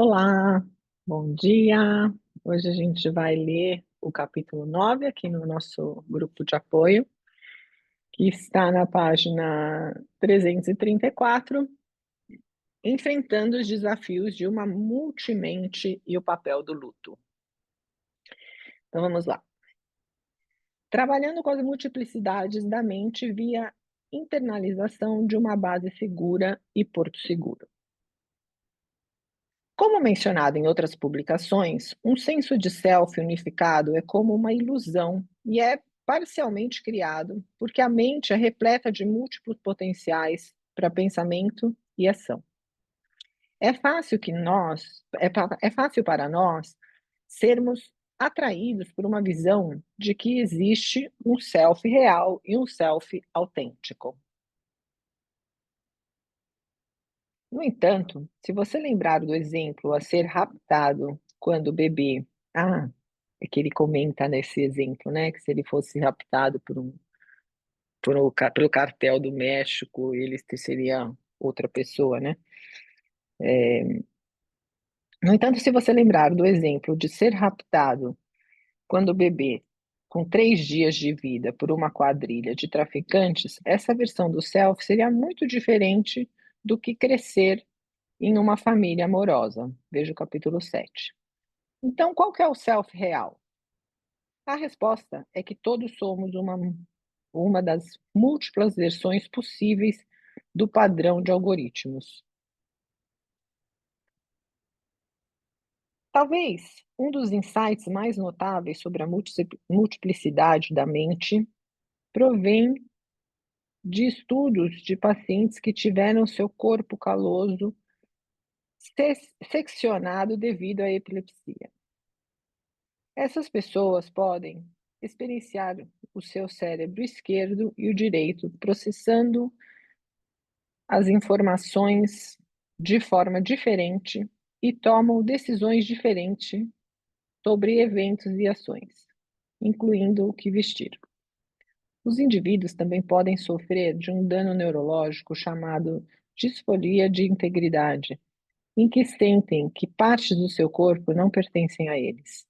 Olá, bom dia. Hoje a gente vai ler o capítulo 9 aqui no nosso grupo de apoio, que está na página 334, enfrentando os desafios de uma multimente e o papel do luto. Então vamos lá. Trabalhando com as multiplicidades da mente via internalização de uma base segura e porto seguro. Como mencionado em outras publicações, um senso de self unificado é como uma ilusão e é parcialmente criado porque a mente é repleta de múltiplos potenciais para pensamento e ação. É fácil para nós sermos atraídos por uma visão de que existe um self real e um self autêntico. No entanto, se você lembrar do exemplo a ser raptado quando o bebê, é que ele comenta nesse exemplo, né, que se ele fosse raptado pelo cartel do México, ele seria outra pessoa, né? No entanto, se você lembrar do exemplo de ser raptado quando o bebê, com 3 dias de vida, por uma quadrilha de traficantes, essa versão do self seria muito diferente do que crescer em uma família amorosa. Veja o capítulo 7. Então, qual que é o self real? A resposta é que todos somos uma das múltiplas versões possíveis do padrão de algoritmos. Talvez um dos insights mais notáveis sobre a multiplicidade da mente provém de estudos de pacientes que tiveram seu corpo caloso seccionado devido à epilepsia. Essas pessoas podem experienciar o seu cérebro esquerdo e o direito processando as informações de forma diferente e tomam decisões diferentes sobre eventos e ações, incluindo o que vestir. Os indivíduos também podem sofrer de um dano neurológico chamado disforia de integridade, em que sentem que partes do seu corpo não pertencem a eles.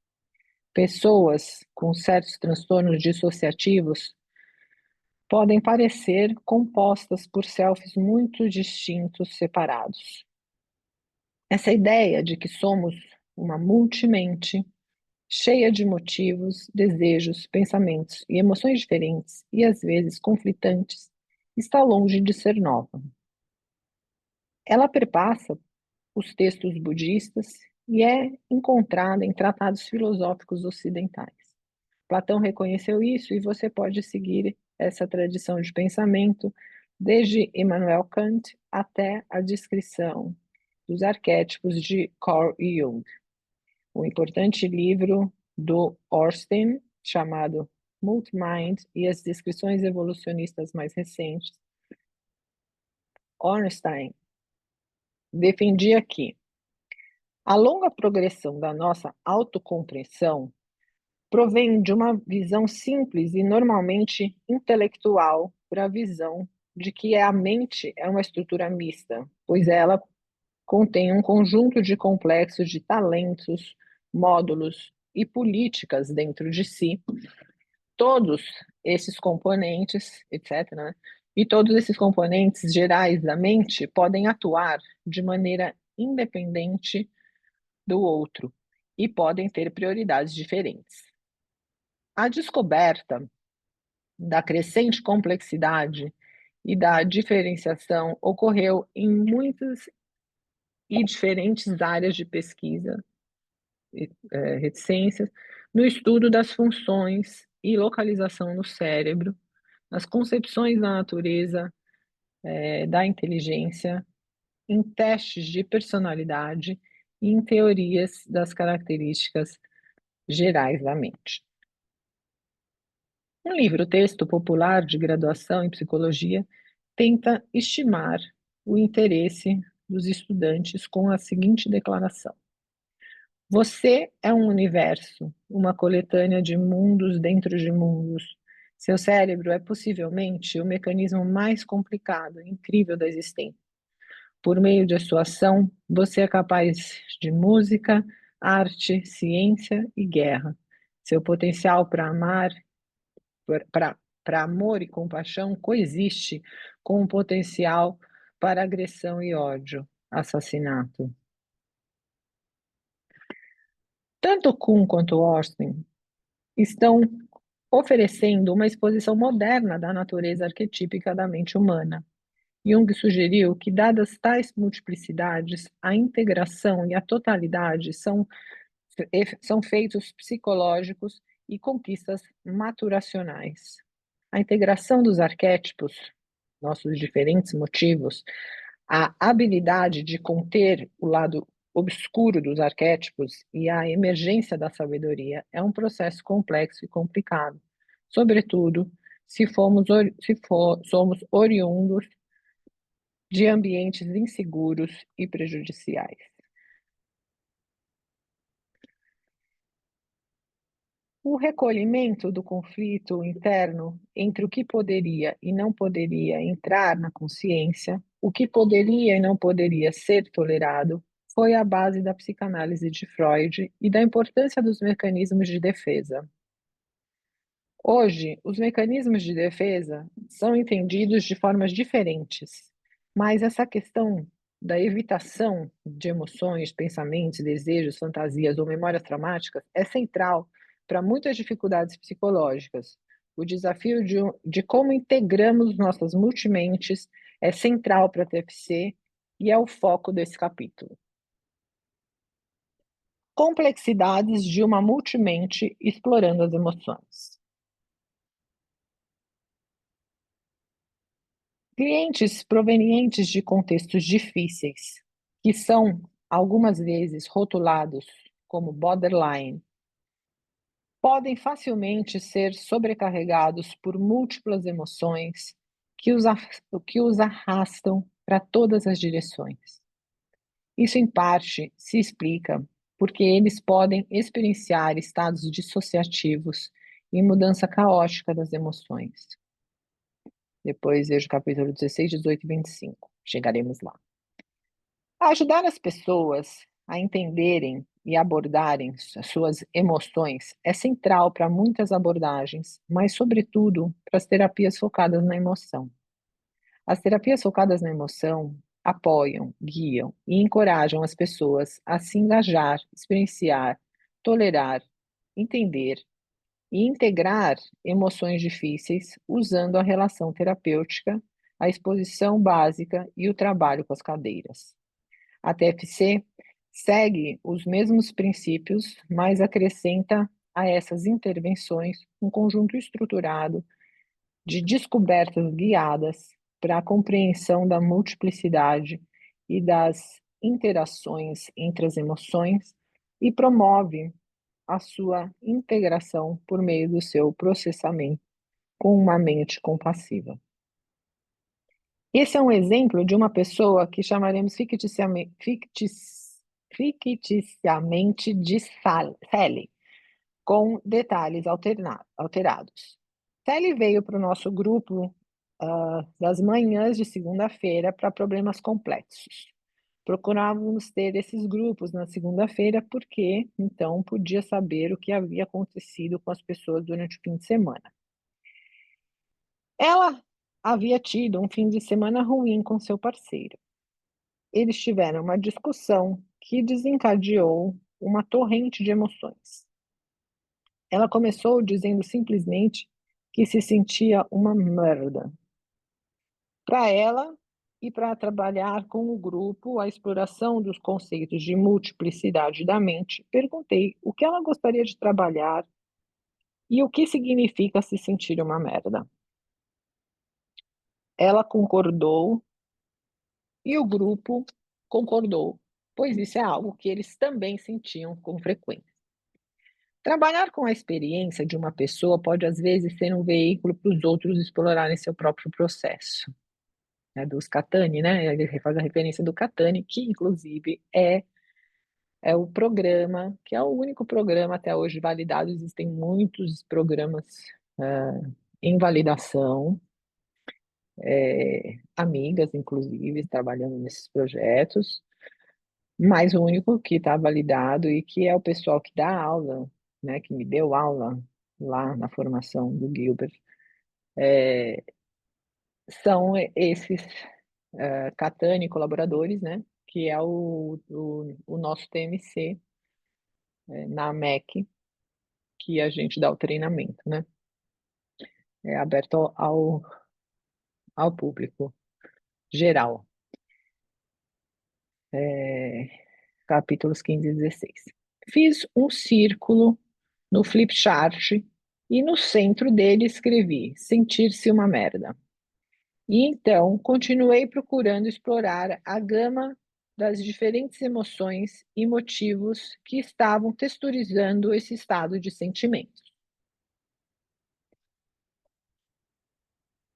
Pessoas com certos transtornos dissociativos podem parecer compostas por selfies muito distintos, separados. Essa ideia de que somos uma multimente, cheia de motivos, desejos, pensamentos e emoções diferentes e às vezes conflitantes, está longe de ser nova. Ela perpassa os textos budistas e é encontrada em tratados filosóficos ocidentais. Platão reconheceu isso e você pode seguir essa tradição de pensamento desde Immanuel Kant até a descrição dos arquétipos de Carl Jung. Um importante livro do Ornstein, chamado Multimind, e as descrições evolucionistas mais recentes. Ornstein defendia que a longa progressão da nossa autocompreensão provém de uma visão simples e normalmente intelectual para a visão de que a mente é uma estrutura mista, pois ela contém um conjunto de complexos de talentos, módulos e políticas dentro de si. Todos esses componentes, etc., né? E todos esses componentes gerais da mente podem atuar de maneira independente do outro e podem ter prioridades diferentes. A descoberta da crescente complexidade e da diferenciação ocorreu em muitas e diferentes áreas de pesquisa, reticências, no estudo das funções e localização no cérebro, nas concepções da natureza, da inteligência, em testes de personalidade e em teorias das características gerais da mente. Um livro-texto popular de graduação em psicologia tenta estimar o interesse dos estudantes com a seguinte declaração: você é um universo, uma coletânea de mundos dentro de mundos. Seu cérebro é possivelmente o mecanismo mais complicado e incrível da existência. Por meio de sua ação, você é capaz de música, arte, ciência e guerra. Seu potencial para amar, para amor e compaixão coexiste com o potencial para agressão e ódio, assassinato. Tanto Kuhn quanto Austin estão oferecendo uma exposição moderna da natureza arquetípica da mente humana. Jung sugeriu que, dadas tais multiplicidades, a integração e a totalidade são feitos psicológicos e conquistas maturacionais. A integração dos arquétipos, nossos diferentes motivos, a habilidade de conter o lado obscuro dos arquétipos e a emergência da sabedoria é um processo complexo e complicado, sobretudo se somos oriundos de ambientes inseguros e prejudiciais. O recolhimento do conflito interno entre o que poderia e não poderia entrar na consciência, o que poderia e não poderia ser tolerado, foi a base da psicanálise de Freud e da importância dos mecanismos de defesa. Hoje, os mecanismos de defesa são entendidos de formas diferentes, mas essa questão da evitação de emoções, pensamentos, desejos, fantasias ou memórias traumáticas é central para muitas dificuldades psicológicas. O desafio de como integramos nossas multimentes é central para a TFC e é o foco desse capítulo. Complexidades de uma multimente explorando as emoções. Clientes provenientes de contextos difíceis, que são algumas vezes rotulados como borderline, podem facilmente ser sobrecarregados por múltiplas emoções que os arrastam para todas as direções. Isso, em parte, se explica porque eles podem experienciar estados dissociativos e mudança caótica das emoções. Depois veja o capítulo 16, 18 e 25. Chegaremos lá. Ajudar as pessoas a entenderem e abordarem as suas emoções é central para muitas abordagens, mas, sobretudo, para as terapias focadas na emoção. As terapias focadas na emoção apoiam, guiam e encorajam as pessoas a se engajar, experienciar, tolerar, entender e integrar emoções difíceis usando a relação terapêutica, a exposição básica e o trabalho com as cadeiras. A TFC segue os mesmos princípios, mas acrescenta a essas intervenções um conjunto estruturado de descobertas guiadas para a compreensão da multiplicidade e das interações entre as emoções e promove a sua integração por meio do seu processamento com uma mente compassiva. Esse é um exemplo de uma pessoa que chamaremos ficticiamente de Sally, com detalhes alterados. Sally veio para o nosso grupo das manhãs de segunda-feira para problemas complexos. Procurávamos ter esses grupos na segunda-feira porque, então, podia saber o que havia acontecido com as pessoas durante o fim de semana. Ela havia tido um fim de semana ruim com seu parceiro. Eles tiveram uma discussão que desencadeou uma torrente de emoções. Ela começou dizendo simplesmente que se sentia uma merda. Para ela e para trabalhar com o grupo a exploração dos conceitos de multiplicidade da mente, perguntei o que ela gostaria de trabalhar e o que significa se sentir uma merda. Ela concordou e o grupo concordou, pois isso é algo que eles também sentiam com frequência. Trabalhar com a experiência de uma pessoa pode, às vezes, ser um veículo para os outros explorarem seu próprio processo. Dos Catani, né? Ele faz a referência do Catani, que, inclusive, é o programa, que é o único programa até hoje validado. Existem muitos programas em validação, amigas, inclusive, trabalhando nesses projetos, mas o único que está validado e que é o pessoal que dá aula, né, que me deu aula lá na formação do Gilbert, são esses Catani colaboradores, né, que é o nosso TMC na MEC, que a gente dá o treinamento, né, é aberto ao público geral. Capítulos 15 e 16. Fiz um círculo no flipchart e no centro dele escrevi sentir-se uma merda. E então continuei procurando explorar a gama das diferentes emoções e motivos que estavam texturizando esse estado de sentimento.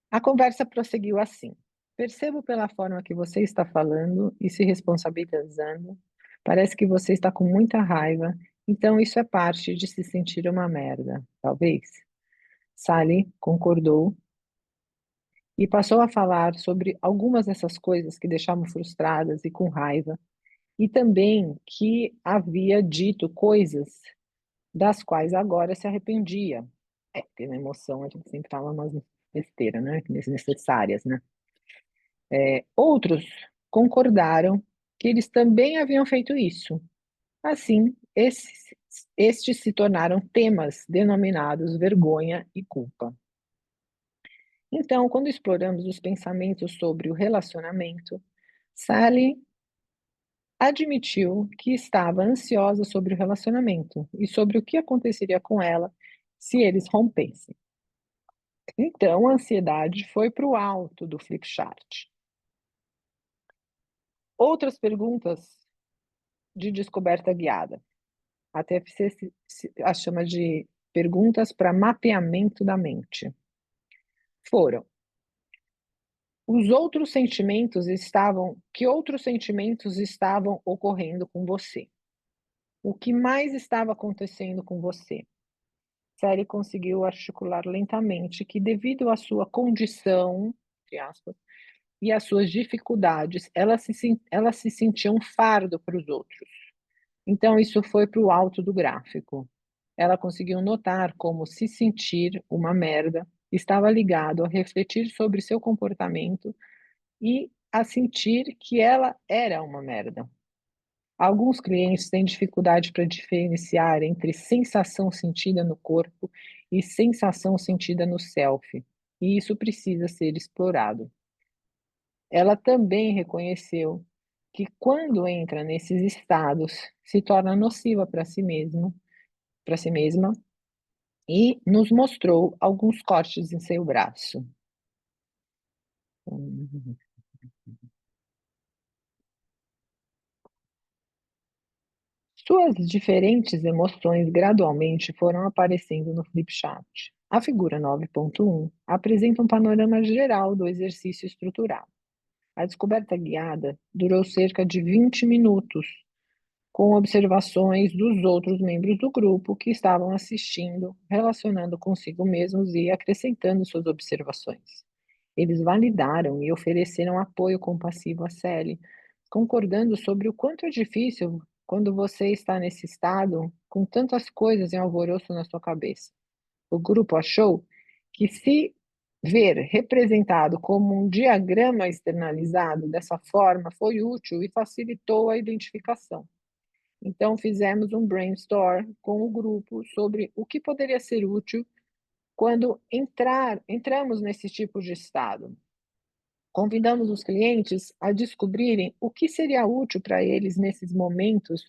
A conversa prosseguiu assim: percebo pela forma que você está falando e se responsabilizando, parece que você está com muita raiva, então isso é parte de se sentir uma merda, talvez. Sally concordou e passou a falar sobre algumas dessas coisas que deixavam frustradas e com raiva, e também que havia dito coisas das quais agora se arrependia. Porque na emoção a gente sempre fala umas besteiras, né? Desnecessárias, né? Outros concordaram que eles também haviam feito isso. Assim, estes se tornaram temas denominados vergonha e culpa. Então, quando exploramos os pensamentos sobre o relacionamento, Sally admitiu que estava ansiosa sobre o relacionamento e sobre o que aconteceria com ela se eles rompessem. Então, a ansiedade foi para o alto do flipchart. Outras perguntas de descoberta guiada. A TFC as chama de perguntas para mapeamento da mente. Foram: que outros sentimentos estavam ocorrendo com você? O que mais estava acontecendo com você? Sally conseguiu articular lentamente que, devido à sua condição, entre aspas, e às suas dificuldades, ela se sentia um fardo para os outros. Então, isso foi para o alto do gráfico. Ela conseguiu notar como se sentir uma merda estava ligado a refletir sobre seu comportamento e a sentir que ela era uma merda. Alguns clientes têm dificuldade para diferenciar entre sensação sentida no corpo e sensação sentida no self, e isso precisa ser explorado. Ela também reconheceu que quando entra nesses estados, se torna nociva para si mesma, e nos mostrou alguns cortes em seu braço. Suas diferentes emoções gradualmente foram aparecendo no flipchart. A figura 9.1 apresenta um panorama geral do exercício estruturado. A descoberta guiada durou cerca de 20 minutos, com observações dos outros membros do grupo que estavam assistindo, relacionando consigo mesmos e acrescentando suas observações. Eles validaram e ofereceram apoio compassivo a Sally, concordando sobre o quanto é difícil quando você está nesse estado, com tantas coisas em alvoroço na sua cabeça. O grupo achou que se ver representado como um diagrama externalizado dessa forma foi útil e facilitou a identificação. Então, fizemos um brainstorm com o grupo sobre o que poderia ser útil quando entramos nesse tipo de estado. Convidamos os clientes a descobrirem o que seria útil para eles nesses momentos,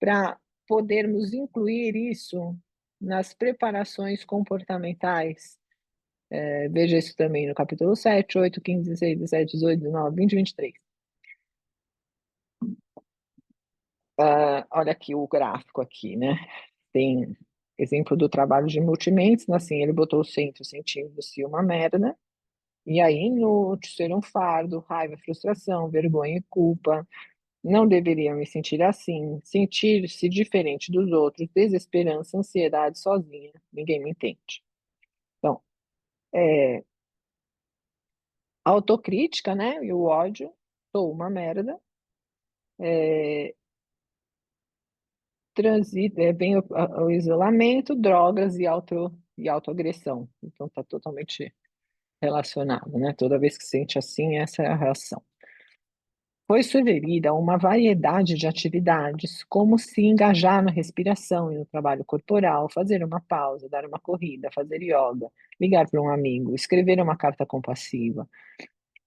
para podermos incluir isso nas preparações comportamentais. Veja isso também no capítulo 7, 8, 15, 16, 17, 18, 19, 20 e 23. Olha aqui o gráfico aqui, né? Tem exemplo do trabalho de multimentes, assim, ele botou o centro sentindo-se uma merda, e aí inútil, ser um fardo, raiva, frustração, vergonha e culpa, não deveria me sentir assim, sentir-se diferente dos outros, desesperança, ansiedade, sozinha, ninguém me entende. Então, autocrítica, né, e o ódio, sou uma merda, vem o isolamento, drogas e autoagressão. Então está totalmente relacionado, né? Toda vez que sente assim, essa é a reação. Foi sugerida uma variedade de atividades, como se engajar na respiração e no trabalho corporal, fazer uma pausa, dar uma corrida, fazer yoga, ligar para um amigo, escrever uma carta compassiva,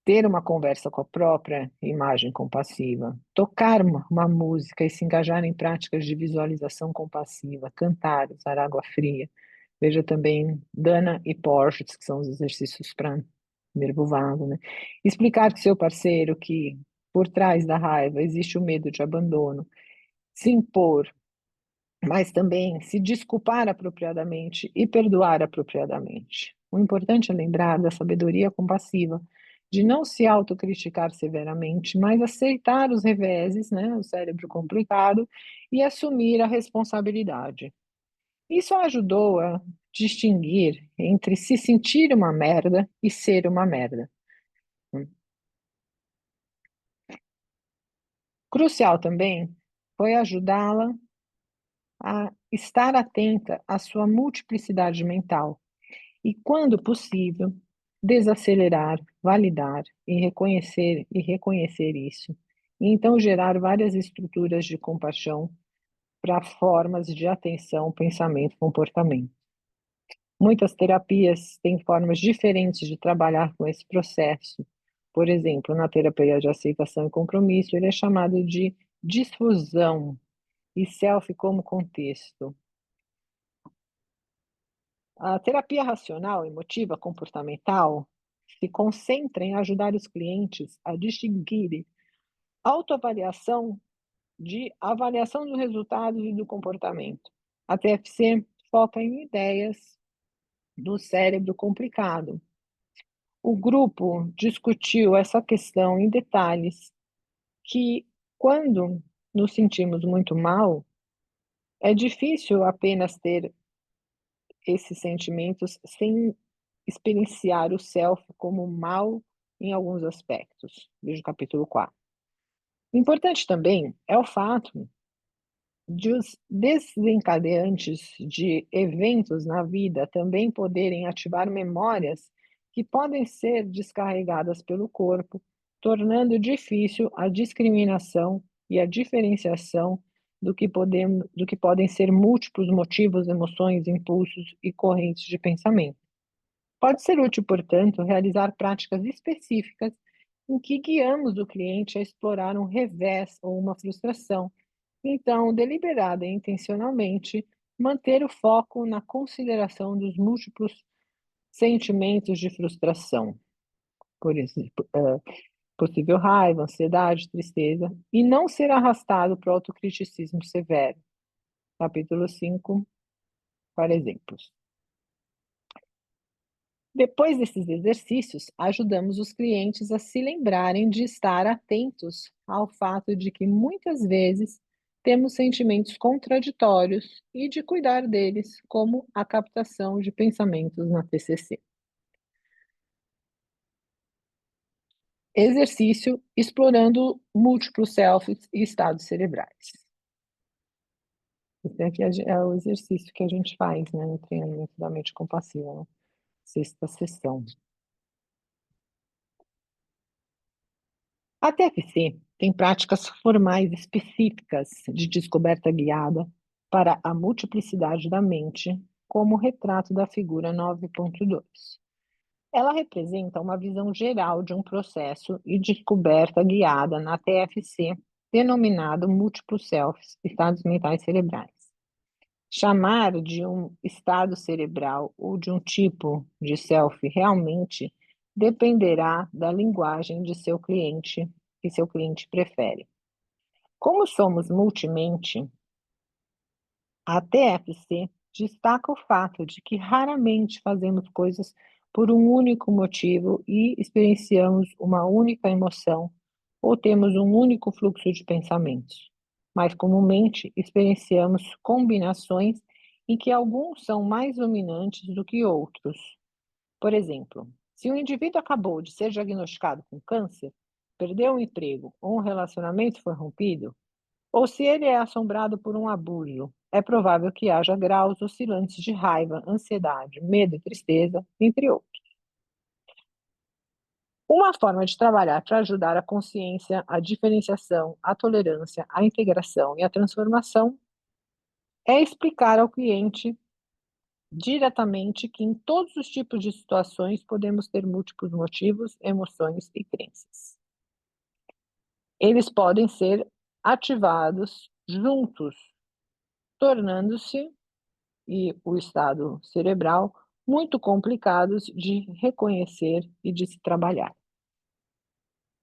ter uma conversa com a própria imagem compassiva, tocar uma música e se engajar em práticas de visualização compassiva, cantar, usar água fria. Veja também Dana e Porges, que são os exercícios para nervovado, né? Explicar para seu parceiro que por trás da raiva existe o medo de abandono, se impor, mas também se desculpar apropriadamente e perdoar apropriadamente. O importante é lembrar da sabedoria compassiva, de não se autocriticar severamente, mas aceitar os reveses, né, o cérebro complicado, e assumir a responsabilidade. Isso ajudou a distinguir entre se sentir uma merda e ser uma merda. Crucial também foi ajudá-la a estar atenta à sua multiplicidade mental e, quando possível, desacelerar, validar e reconhecer isso. E então gerar várias estruturas de compaixão para formas de atenção, pensamento, comportamento. Muitas terapias têm formas diferentes de trabalhar com esse processo. Por exemplo, na terapia de aceitação e compromisso, ele é chamado de difusão e self como contexto. A terapia racional, emotiva, comportamental se concentra em ajudar os clientes a distinguirem autoavaliação de avaliação dos resultados e do comportamento. A TFC foca em ideias do cérebro complicado. O grupo discutiu essa questão em detalhes, que quando nos sentimos muito mal, é difícil apenas ter esses sentimentos sem experienciar o self como mal em alguns aspectos. Veja o capítulo 4. Importante também é o fato de os desencadeantes de eventos na vida também poderem ativar memórias que podem ser descarregadas pelo corpo, tornando difícil a discriminação e a diferenciação do que podem ser múltiplos motivos, emoções, impulsos e correntes de pensamento. Pode ser útil, portanto, realizar práticas específicas em que guiamos o cliente a explorar um revés ou uma frustração. Então, deliberada e intencionalmente, manter o foco na consideração dos múltiplos sentimentos de frustração, por exemplo, possível raiva, ansiedade, tristeza, e não ser arrastado para o autocriticismo severo. Capítulo 5, para exemplos. Depois desses exercícios, ajudamos os clientes a se lembrarem de estar atentos ao fato de que muitas vezes temos sentimentos contraditórios e de cuidar deles, como a captação de pensamentos na TCC. Exercício explorando múltiplos selfies e estados cerebrais. Esse aqui é o exercício que a gente faz, né, no treinamento da mente compassiva, né? Sexta sessão. A TFC tem práticas formais específicas de descoberta guiada para a multiplicidade da mente, como o retrato da figura 9.2. Ela representa uma visão geral de um processo e descoberta guiada na TFC, denominado múltiplos selves, estados mentais cerebrais. Chamar de um estado cerebral ou de um tipo de self realmente dependerá da linguagem de seu cliente, que seu cliente prefere. Como somos multimente, a TFC destaca o fato de que raramente fazemos coisas por um único motivo e experienciamos uma única emoção ou temos um único fluxo de pensamentos, mas comumente experienciamos combinações em que alguns são mais dominantes do que outros. Por exemplo, Se o indivíduo acabou de ser diagnosticado com câncer, perdeu um emprego ou um relacionamento foi rompido, ou se ele é assombrado por um abuso, é provável que haja graus oscilantes de raiva, ansiedade, medo e tristeza, entre outros. Uma forma de trabalhar para ajudar a consciência, a diferenciação, a tolerância, a integração e a transformação é explicar ao cliente diretamente que em todos os tipos de situações podemos ter múltiplos motivos, emoções e crenças. Eles podem ser ativados juntos, tornando-se e o estado cerebral muito complicados de reconhecer e de se trabalhar.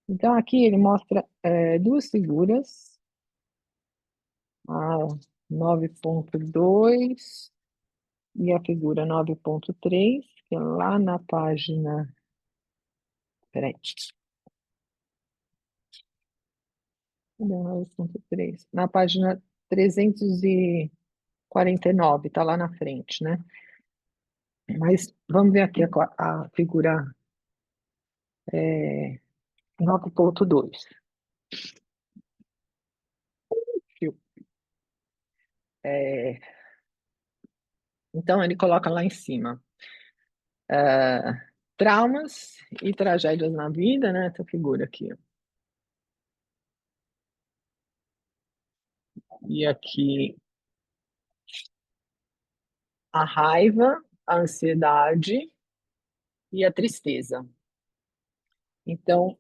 Então, aqui ele mostra duas figuras, a 9.2 e a figura 9.3, que é lá na página. Peraí. Cadê o 9.3? Na página 349, está lá na frente, né? Mas vamos ver aqui a figura 9.2. É, então, ele coloca lá em cima traumas e tragédias na vida, né? Essa figura aqui. E aqui a raiva, a ansiedade e a tristeza. Então,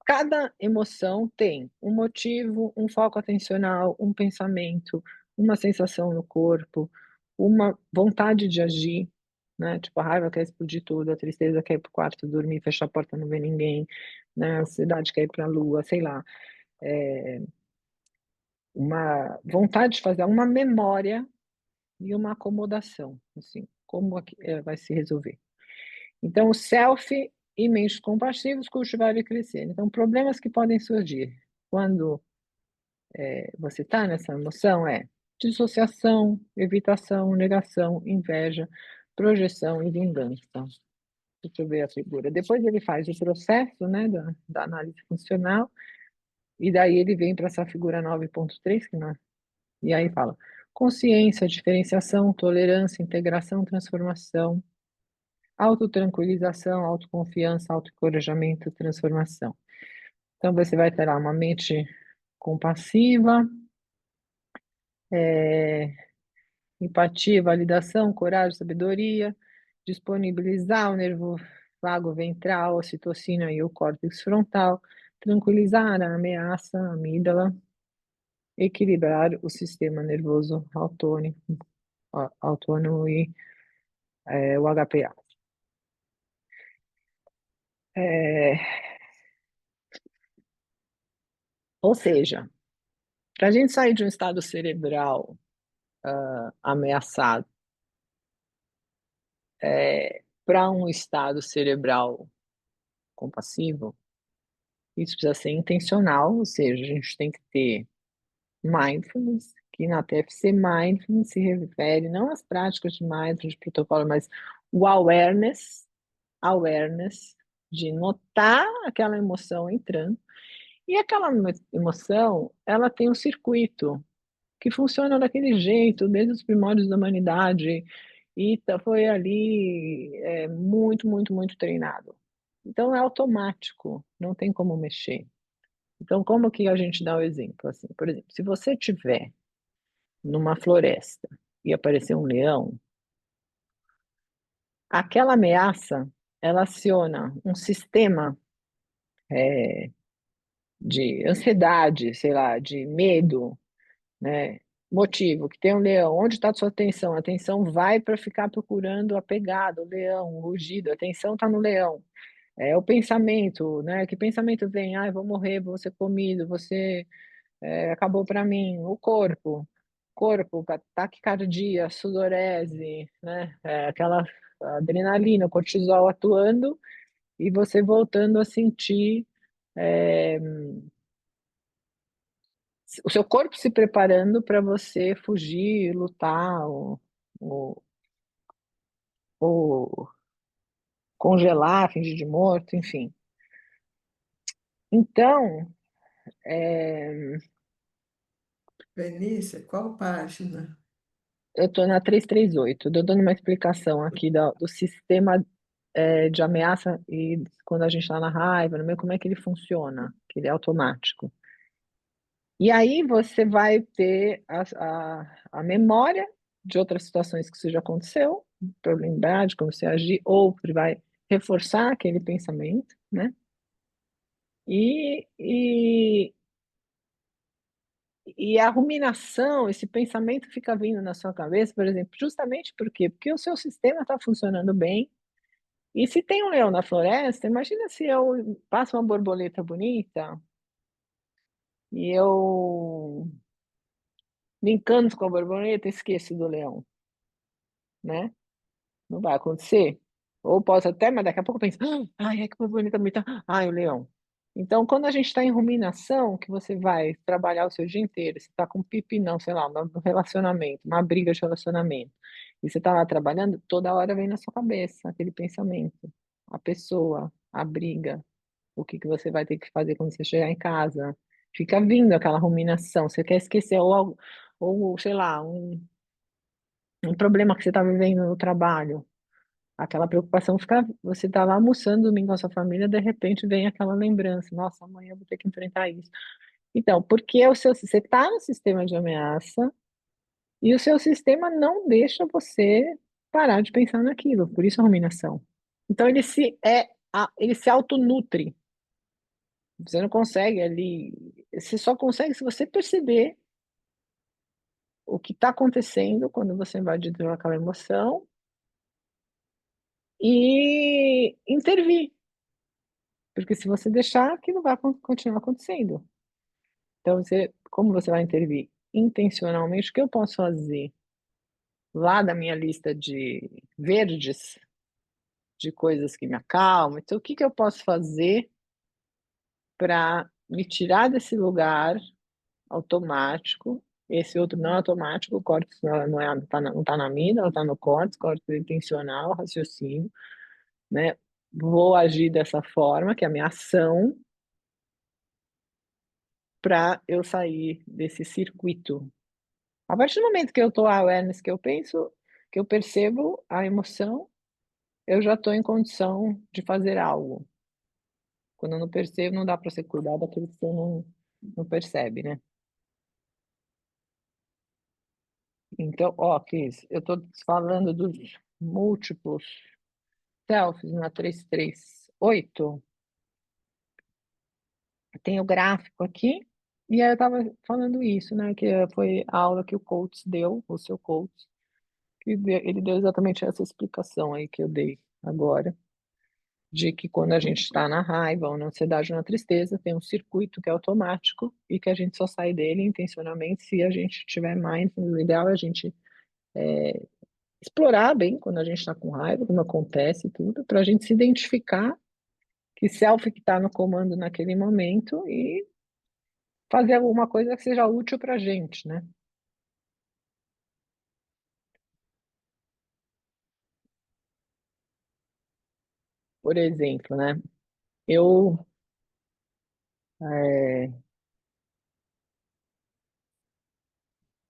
cada emoção tem um motivo, um foco atencional, um pensamento, uma sensação no corpo, uma vontade de agir, né? Tipo, a raiva quer explodir tudo, a tristeza quer ir pro quarto dormir, fechar a porta, não ver ninguém, né? A ansiedade quer ir pra lua, sei lá. Uma vontade de fazer uma memória e uma acomodação, assim, como vai se resolver. Então, o self e mentes compassivos cultivar e crescer. Então, problemas que podem surgir quando você está nessa emoção é dissociação, evitação, negação, inveja, projeção e vingança. Deixa eu ver a figura. Depois ele faz o processo, né, da análise funcional, e daí ele vem para essa figura 9.3, que nós, e aí fala consciência, diferenciação, tolerância, integração, transformação, autotranquilização, autoconfiança, autoencorajamento, transformação. Então, você vai ter lá uma mente compassiva, empatia, validação, coragem, sabedoria, disponibilizar o nervo vago ventral, a ocitocina e o córtex frontal, tranquilizar a ameaça, a amígdala, equilibrar o sistema nervoso autônomo e o HPA. Ou seja, para a gente sair de um estado cerebral ameaçado para um estado cerebral compassivo, isso precisa ser intencional, ou seja, a gente tem que ter mindfulness, que na TFC mindfulness se refere não às práticas de mindfulness, de protocolo, mas o awareness de notar aquela emoção entrando. E aquela emoção, ela tem um circuito que funciona daquele jeito, desde os primórdios da humanidade, e foi ali muito, muito, muito treinado. Então é automático, não tem como mexer. Então, como que a gente dá o exemplo? Assim, por exemplo, se você tiver numa floresta e aparecer um leão, aquela ameaça, ela aciona um sistema de ansiedade, sei lá, de medo, né? Motivo, que tem um leão, onde está a sua atenção? A atenção vai para ficar procurando a pegada, o leão, o rugido, a atenção está no leão. É o pensamento, né? Que pensamento vem? Ah, eu vou morrer, vou ser comido, você acabou para mim. O corpo, taquicardia, sudorese, né? Aquela adrenalina, cortisol atuando e você voltando a sentir é, o seu corpo se preparando para você fugir, lutar ou ou congelar, fingir de morto, enfim. Então, Benícia, qual página? eu estou na 338, estou dando uma explicação aqui do sistema de ameaça e quando a gente está na raiva, no meio, como é que ele funciona, que ele é automático. E aí você vai ter a memória de outras situações que isso já aconteceu, para lembrar de como você agir, ou ele vai reforçar aquele pensamento, né? E, e a ruminação, esse pensamento fica vindo na sua cabeça, por exemplo, justamente por quê? Porque o seu sistema está funcionando bem. E se tem um leão na floresta, imagina se eu passo uma borboleta bonita e eu me encanto com a borboleta e esqueço do leão, né? Não vai acontecer. Ou posso até, mas daqui a pouco eu penso, ai, é que borboleta bonita, ai, o leão. Então, quando a gente está em ruminação, que você vai trabalhar o seu dia inteiro, você está com um pipinão, sei lá, no relacionamento, uma briga de relacionamento, e você está lá trabalhando, toda hora vem na sua cabeça aquele pensamento, a pessoa, a briga, o que que você vai ter que fazer quando você chegar em casa. Fica vindo aquela ruminação, você quer esquecer, ou sei lá, um problema que você está vivendo no trabalho. Aquela preocupação fica, você está lá almoçando domingo com a sua família, de repente vem aquela lembrança, nossa, amanhã eu vou ter que enfrentar isso. Então, porque você está no sistema de ameaça e o seu sistema não deixa você parar de pensar naquilo, por isso a ruminação. Então ele se autonutre. Você não consegue ali, você só consegue se você perceber o que está acontecendo quando você invade aquela emoção e intervir. Porque se você deixar, aquilo vai continuar acontecendo. Então, como você vai intervir intencionalmente, o que eu posso fazer lá da minha lista de verdes, de coisas que me acalmam? Então, o que que eu posso fazer para me tirar desse lugar automático? Esse outro não é automático, o córtex não tá na mina, ela está no córtex, córtex intencional, raciocínio, né? Vou agir dessa forma, que é a minha ação, para eu sair desse circuito. A partir do momento que eu estou awareness, que eu penso, que eu percebo a emoção, eu já estou em condição de fazer algo. Quando eu não percebo, não dá para você cuidar daquilo que você não percebe, né? Então, ó, Cris, eu estou falando dos múltiplos selfies na 338. Tem o gráfico aqui. E aí eu estava falando isso, né? Que foi a aula que o coach deu, o seu coach, ele deu exatamente essa explicação aí que eu dei agora, de que quando a gente está na raiva ou na ansiedade ou na tristeza, tem um circuito que é automático e que a gente só sai dele intencionalmente se a gente tiver mindfulness. O ideal é a gente explorar bem quando a gente está com raiva, como acontece e tudo, para a gente se identificar que self que está no comando naquele momento e fazer alguma coisa que seja útil para a gente, né? Por exemplo, né? Eu é,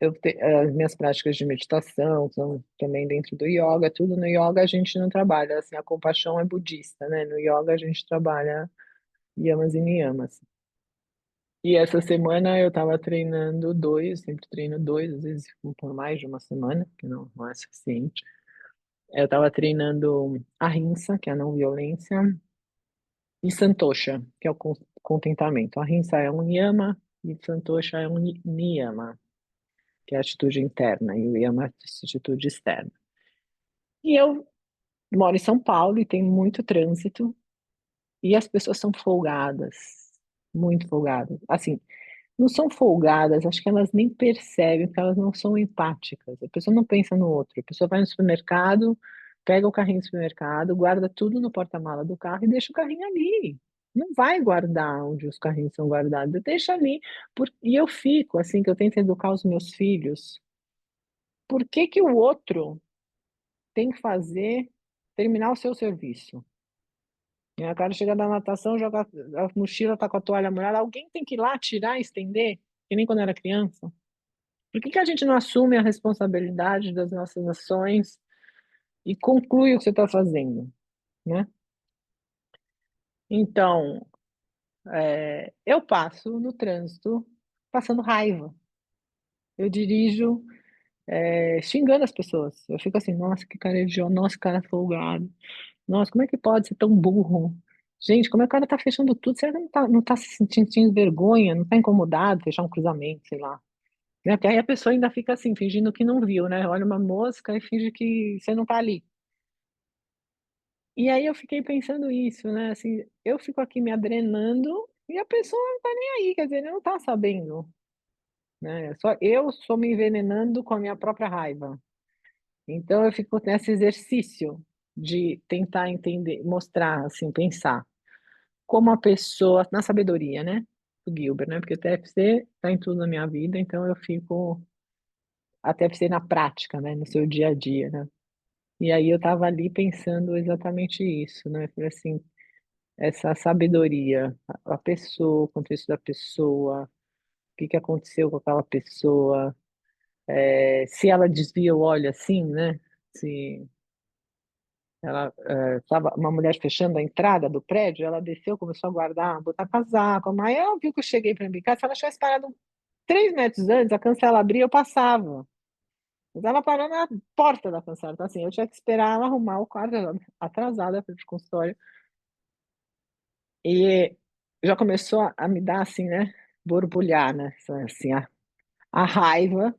as minhas práticas de meditação são também dentro do yoga, tudo no yoga a gente não trabalha, assim, a compaixão é budista, né? No yoga a gente trabalha yamas e niyamas. E essa semana eu estava treinando dois, sempre treino dois, às vezes por mais de uma semana, que não é suficiente. Eu estava treinando ahimsa, que é a não violência, e santosha, que é o contentamento. Ahimsa é um yama e santosha é um niyama, que é a atitude interna, e o yama é a atitude externa. E eu moro em São Paulo e tem muito trânsito, e as pessoas são folgadas, muito folgadas. Assim, não são folgadas, acho que elas nem percebem, porque elas não são empáticas. A pessoa não pensa no outro. A pessoa vai no supermercado, pega o carrinho do supermercado, guarda tudo no porta-mala do carro e deixa o carrinho ali. Não vai guardar onde os carrinhos são guardados, deixa ali. E eu fico, assim, que eu tento educar os meus filhos. Por que que o outro tem que fazer terminar o seu serviço. E o cara chega da natação, joga a mochila, tá com a toalha molhada, alguém tem que ir lá tirar e estender, que nem quando era criança. Por que que a gente não assume a responsabilidade das nossas ações e conclui o que você está fazendo, né? Então, eu passo no trânsito passando raiva. Eu dirijo, xingando as pessoas. Eu fico assim, nossa, que cara idiota, nossa, que cara folgado. Nossa, como é que pode ser tão burro? Gente, como é que o cara tá fechando tudo? Será que não tá se sentindo vergonha? Não tá incomodado fechar um cruzamento, sei lá. Né? Porque aí a pessoa ainda fica assim, fingindo que não viu, né? Olha uma mosca e finge que você não tá ali. E aí eu fiquei pensando isso, né? Assim, eu fico aqui me adrenando e a pessoa não tá nem aí, quer dizer, ele não tá sabendo, né? Só eu estou me envenenando com a minha própria raiva. Então eu fico nesse exercício de tentar entender, mostrar, assim, pensar como a pessoa, na sabedoria, né? Do Gilbert, né? Porque o TFC está em tudo na minha vida, então eu fico a TFC na prática, né? No seu dia a dia, né? E aí eu estava ali pensando exatamente isso, né? Falei assim, essa sabedoria, a pessoa, o contexto da pessoa, o que que aconteceu com aquela pessoa, se ela desvia o olho assim, né? Se ela estava uma mulher fechando a entrada do prédio, ela desceu, começou a guardar, botar casaco. Aí ela viu que eu cheguei para brincar, se ela tivesse parado 3 metros antes, a cancela abria, eu passava. Mas ela parou na porta da cancela. Então, assim, eu tinha que esperar ela arrumar o quarto, ela atrasada para o consultório. E já começou a me dar, assim, né? Borbulhar, né? Assim, a raiva.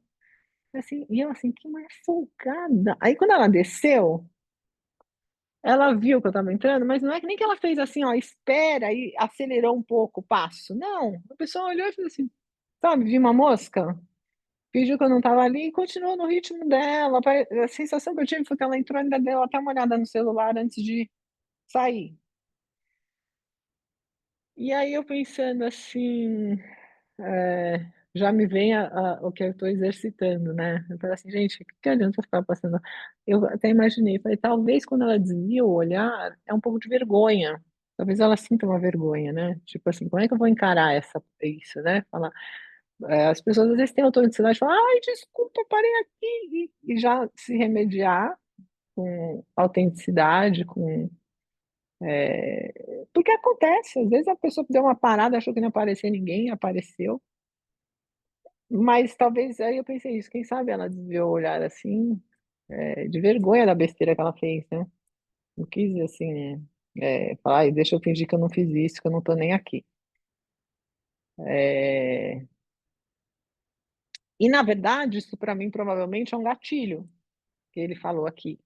Assim, e eu, assim, que mulher folgada. Aí, quando ela desceu, ela viu que eu estava entrando, mas não é que nem que ela fez assim, ó, espera e acelerou um pouco o passo. Não, a pessoa olhou e fez assim, sabe, vi uma mosca, fingiu que eu não estava ali e continuou no ritmo dela. A sensação que eu tive foi que ela entrou e ainda deu até uma olhada no celular antes de sair. E aí eu pensando assim, já me vem o que eu estou exercitando, né? Eu falei assim, gente, que adianta eu ficar passando? Eu até imaginei, falei, talvez quando ela desvia o olhar, é um pouco de vergonha. Talvez ela sinta uma vergonha, né? Tipo assim, como é que eu vou encarar isso, né? Falar, as pessoas às vezes têm autenticidade e falam, ai, desculpa, parei aqui, e já se remediar com autenticidade, porque acontece, às vezes a pessoa deu uma parada, achou que não ia aparecer ninguém, apareceu. Mas talvez aí eu pensei isso, quem sabe ela desviou o olhar assim, de vergonha da besteira que ela fez, né? Não quis assim, falar, "Ai, deixa eu fingir que eu não fiz isso, que eu não tô nem aqui." É, E na verdade, isso para mim provavelmente é um gatilho que ele falou aqui,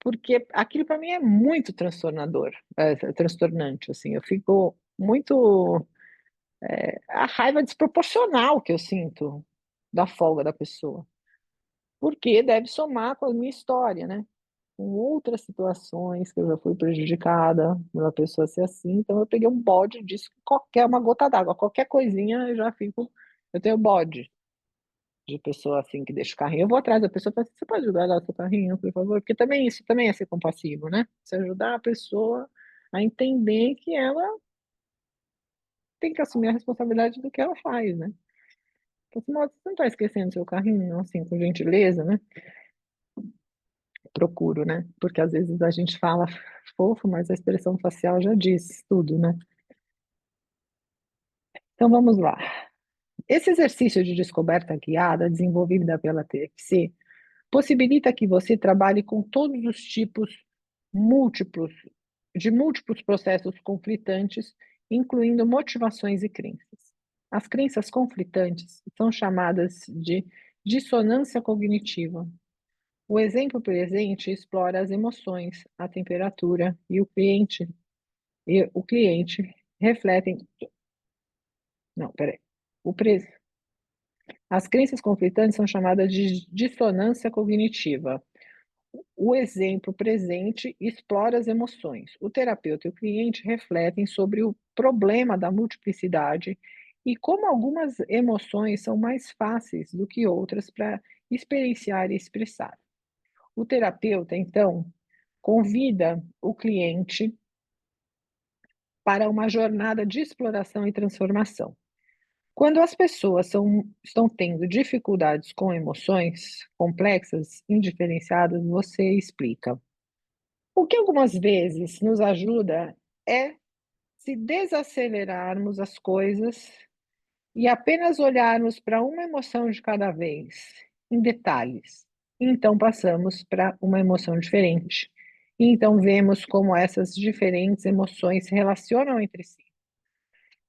porque aquilo para mim é muito transtornador, transtornante, assim, eu fico muito, a raiva desproporcional que eu sinto da folga da pessoa, porque deve somar com a minha história, né? Com outras situações que eu já fui prejudicada, uma pessoa ser assim, então eu peguei um bode disso, qualquer uma gota d'água, qualquer coisinha eu já fico, eu tenho bode de pessoa assim que deixa o carrinho. Eu vou atrás da pessoa e falo assim, você pode ajudar lá o seu carrinho, por favor? Porque também isso também é ser compassivo, né? Você ajudar a pessoa a entender que ela tem que assumir a responsabilidade do que ela faz, né? Então, assim, "Moça, você não está esquecendo seu carrinho, assim, com gentileza, né?" Procuro, né? Porque às vezes a gente fala fofo, mas a expressão facial já diz tudo, né? Então vamos lá. Esse exercício de descoberta guiada, desenvolvida pela TFC, possibilita que você trabalhe com todos os tipos múltiplos de múltiplos processos conflitantes, incluindo motivações e crenças. As crenças conflitantes são chamadas de dissonância cognitiva. O exemplo presente explora as emoções, a temperatura e o cliente refletem. Não, peraí. O pre... As crenças conflitantes são chamadas de dissonância cognitiva. O exemplo presente explora as emoções. O terapeuta e o cliente refletem sobre o problema da multiplicidade e como algumas emoções são mais fáceis do que outras para experienciar e expressar. O terapeuta, então, convida o cliente para uma jornada de exploração e transformação. Quando as pessoas estão tendo dificuldades com emoções complexas, indiferenciadas, você explica. O que algumas vezes nos ajuda é se desacelerarmos as coisas e apenas olharmos para uma emoção de cada vez, em detalhes. Então passamos para uma emoção diferente. E então vemos como essas diferentes emoções se relacionam entre si.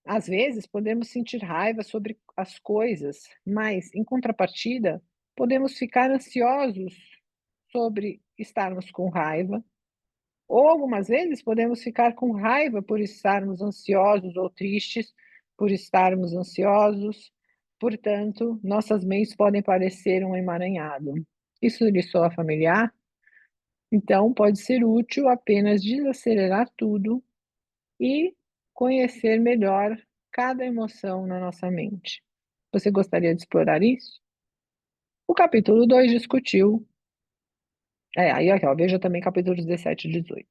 Às vezes podemos sentir raiva sobre as coisas, mas em contrapartida, podemos ficar ansiosos sobre estarmos com raiva, ou algumas vezes podemos ficar com raiva por estarmos ansiosos ou tristes por estarmos ansiosos. Portanto, nossas mentes podem parecer um emaranhado. Isso lhe soa familiar? Então, pode ser útil apenas desacelerar tudo e conhecer melhor cada emoção na nossa mente. Você gostaria de explorar isso? O capítulo 2 discutiu. Aí, ó, veja também capítulos 17 e 18.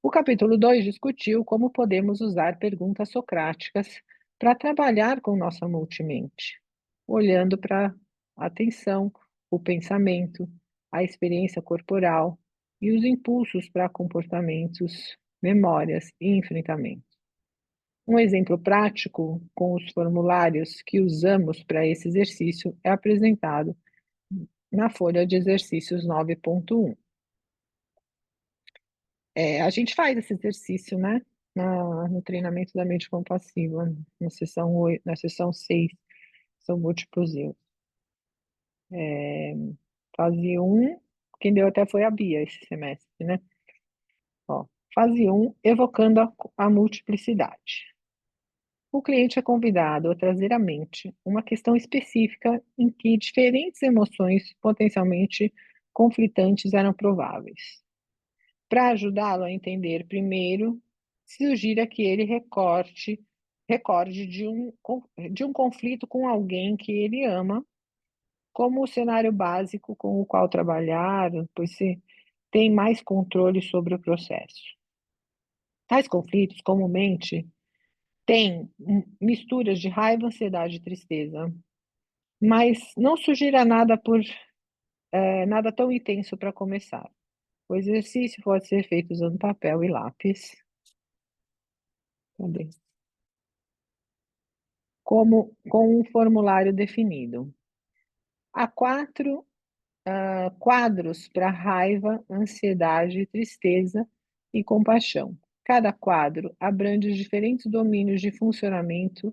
O capítulo 2 discutiu como podemos usar perguntas socráticas para trabalhar com nossa multimente, olhando para a atenção, o pensamento, a experiência corporal e os impulsos para comportamentos, memórias e enfrentamentos. Um exemplo prático com os formulários que usamos para esse exercício é apresentado na folha de exercícios 9.1. A gente faz esse exercício, né, no treinamento da mente compassiva, na sessão 6, são múltiplos erros. Fase 1, quem deu até foi a Bia esse semestre, né? Ó, fase 1, evocando a multiplicidade. O cliente é convidado a trazer à mente uma questão específica em que diferentes emoções potencialmente conflitantes eram prováveis. Para ajudá-lo a entender primeiro, sugira que ele recorde de um conflito com alguém que ele ama, como o cenário básico com o qual trabalhar, pois se tem mais controle sobre o processo. Tais conflitos comumente têm misturas de raiva, ansiedade e tristeza, mas não sugira nada tão intenso para começar. O exercício pode ser feito usando papel e lápis. Cadê? Com um formulário definido. Há quatro quadros para raiva, ansiedade, tristeza e compaixão. Cada quadro abrange diferentes domínios de funcionamento.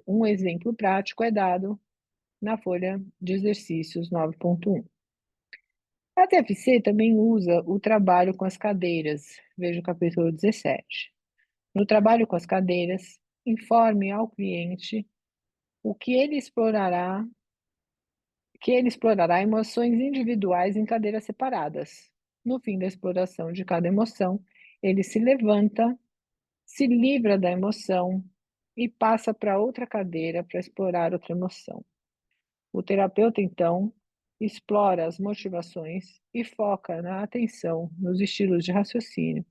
Um exemplo prático é dado na folha de exercícios 9.1. A TFC também usa o trabalho com as cadeiras, veja o capítulo 17. No trabalho com as cadeiras, informe ao cliente o que ele explorará emoções individuais em cadeiras separadas. No fim da exploração de cada emoção, ele se levanta, se livra da emoção e passa para outra cadeira para explorar outra emoção. O terapeuta, então, explora as motivações e foca na atenção, nos estilos de raciocínio,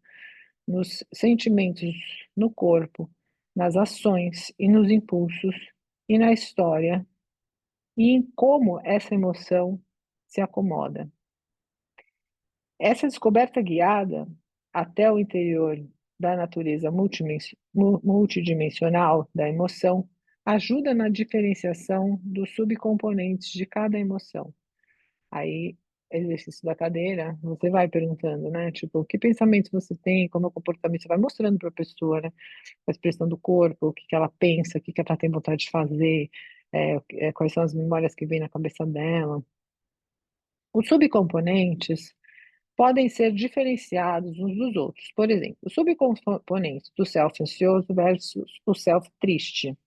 nos sentimentos no corpo, nas ações e nos impulsos, e na história, e em como essa emoção se acomoda. Essa descoberta guiada até o interior da natureza multidimensional da emoção ajuda na diferenciação dos subcomponentes de cada emoção. Aí, exercício da cadeira, você vai perguntando, né? Tipo, que pensamento você tem, como é o comportamento, você vai mostrando para a pessoa, né? A expressão do corpo, o que que ela pensa, o que que ela tem vontade de fazer, quais são as memórias que vêm na cabeça dela. Os subcomponentes podem ser diferenciados uns dos outros. Por exemplo, os subcomponentes do self ansioso versus o self triste.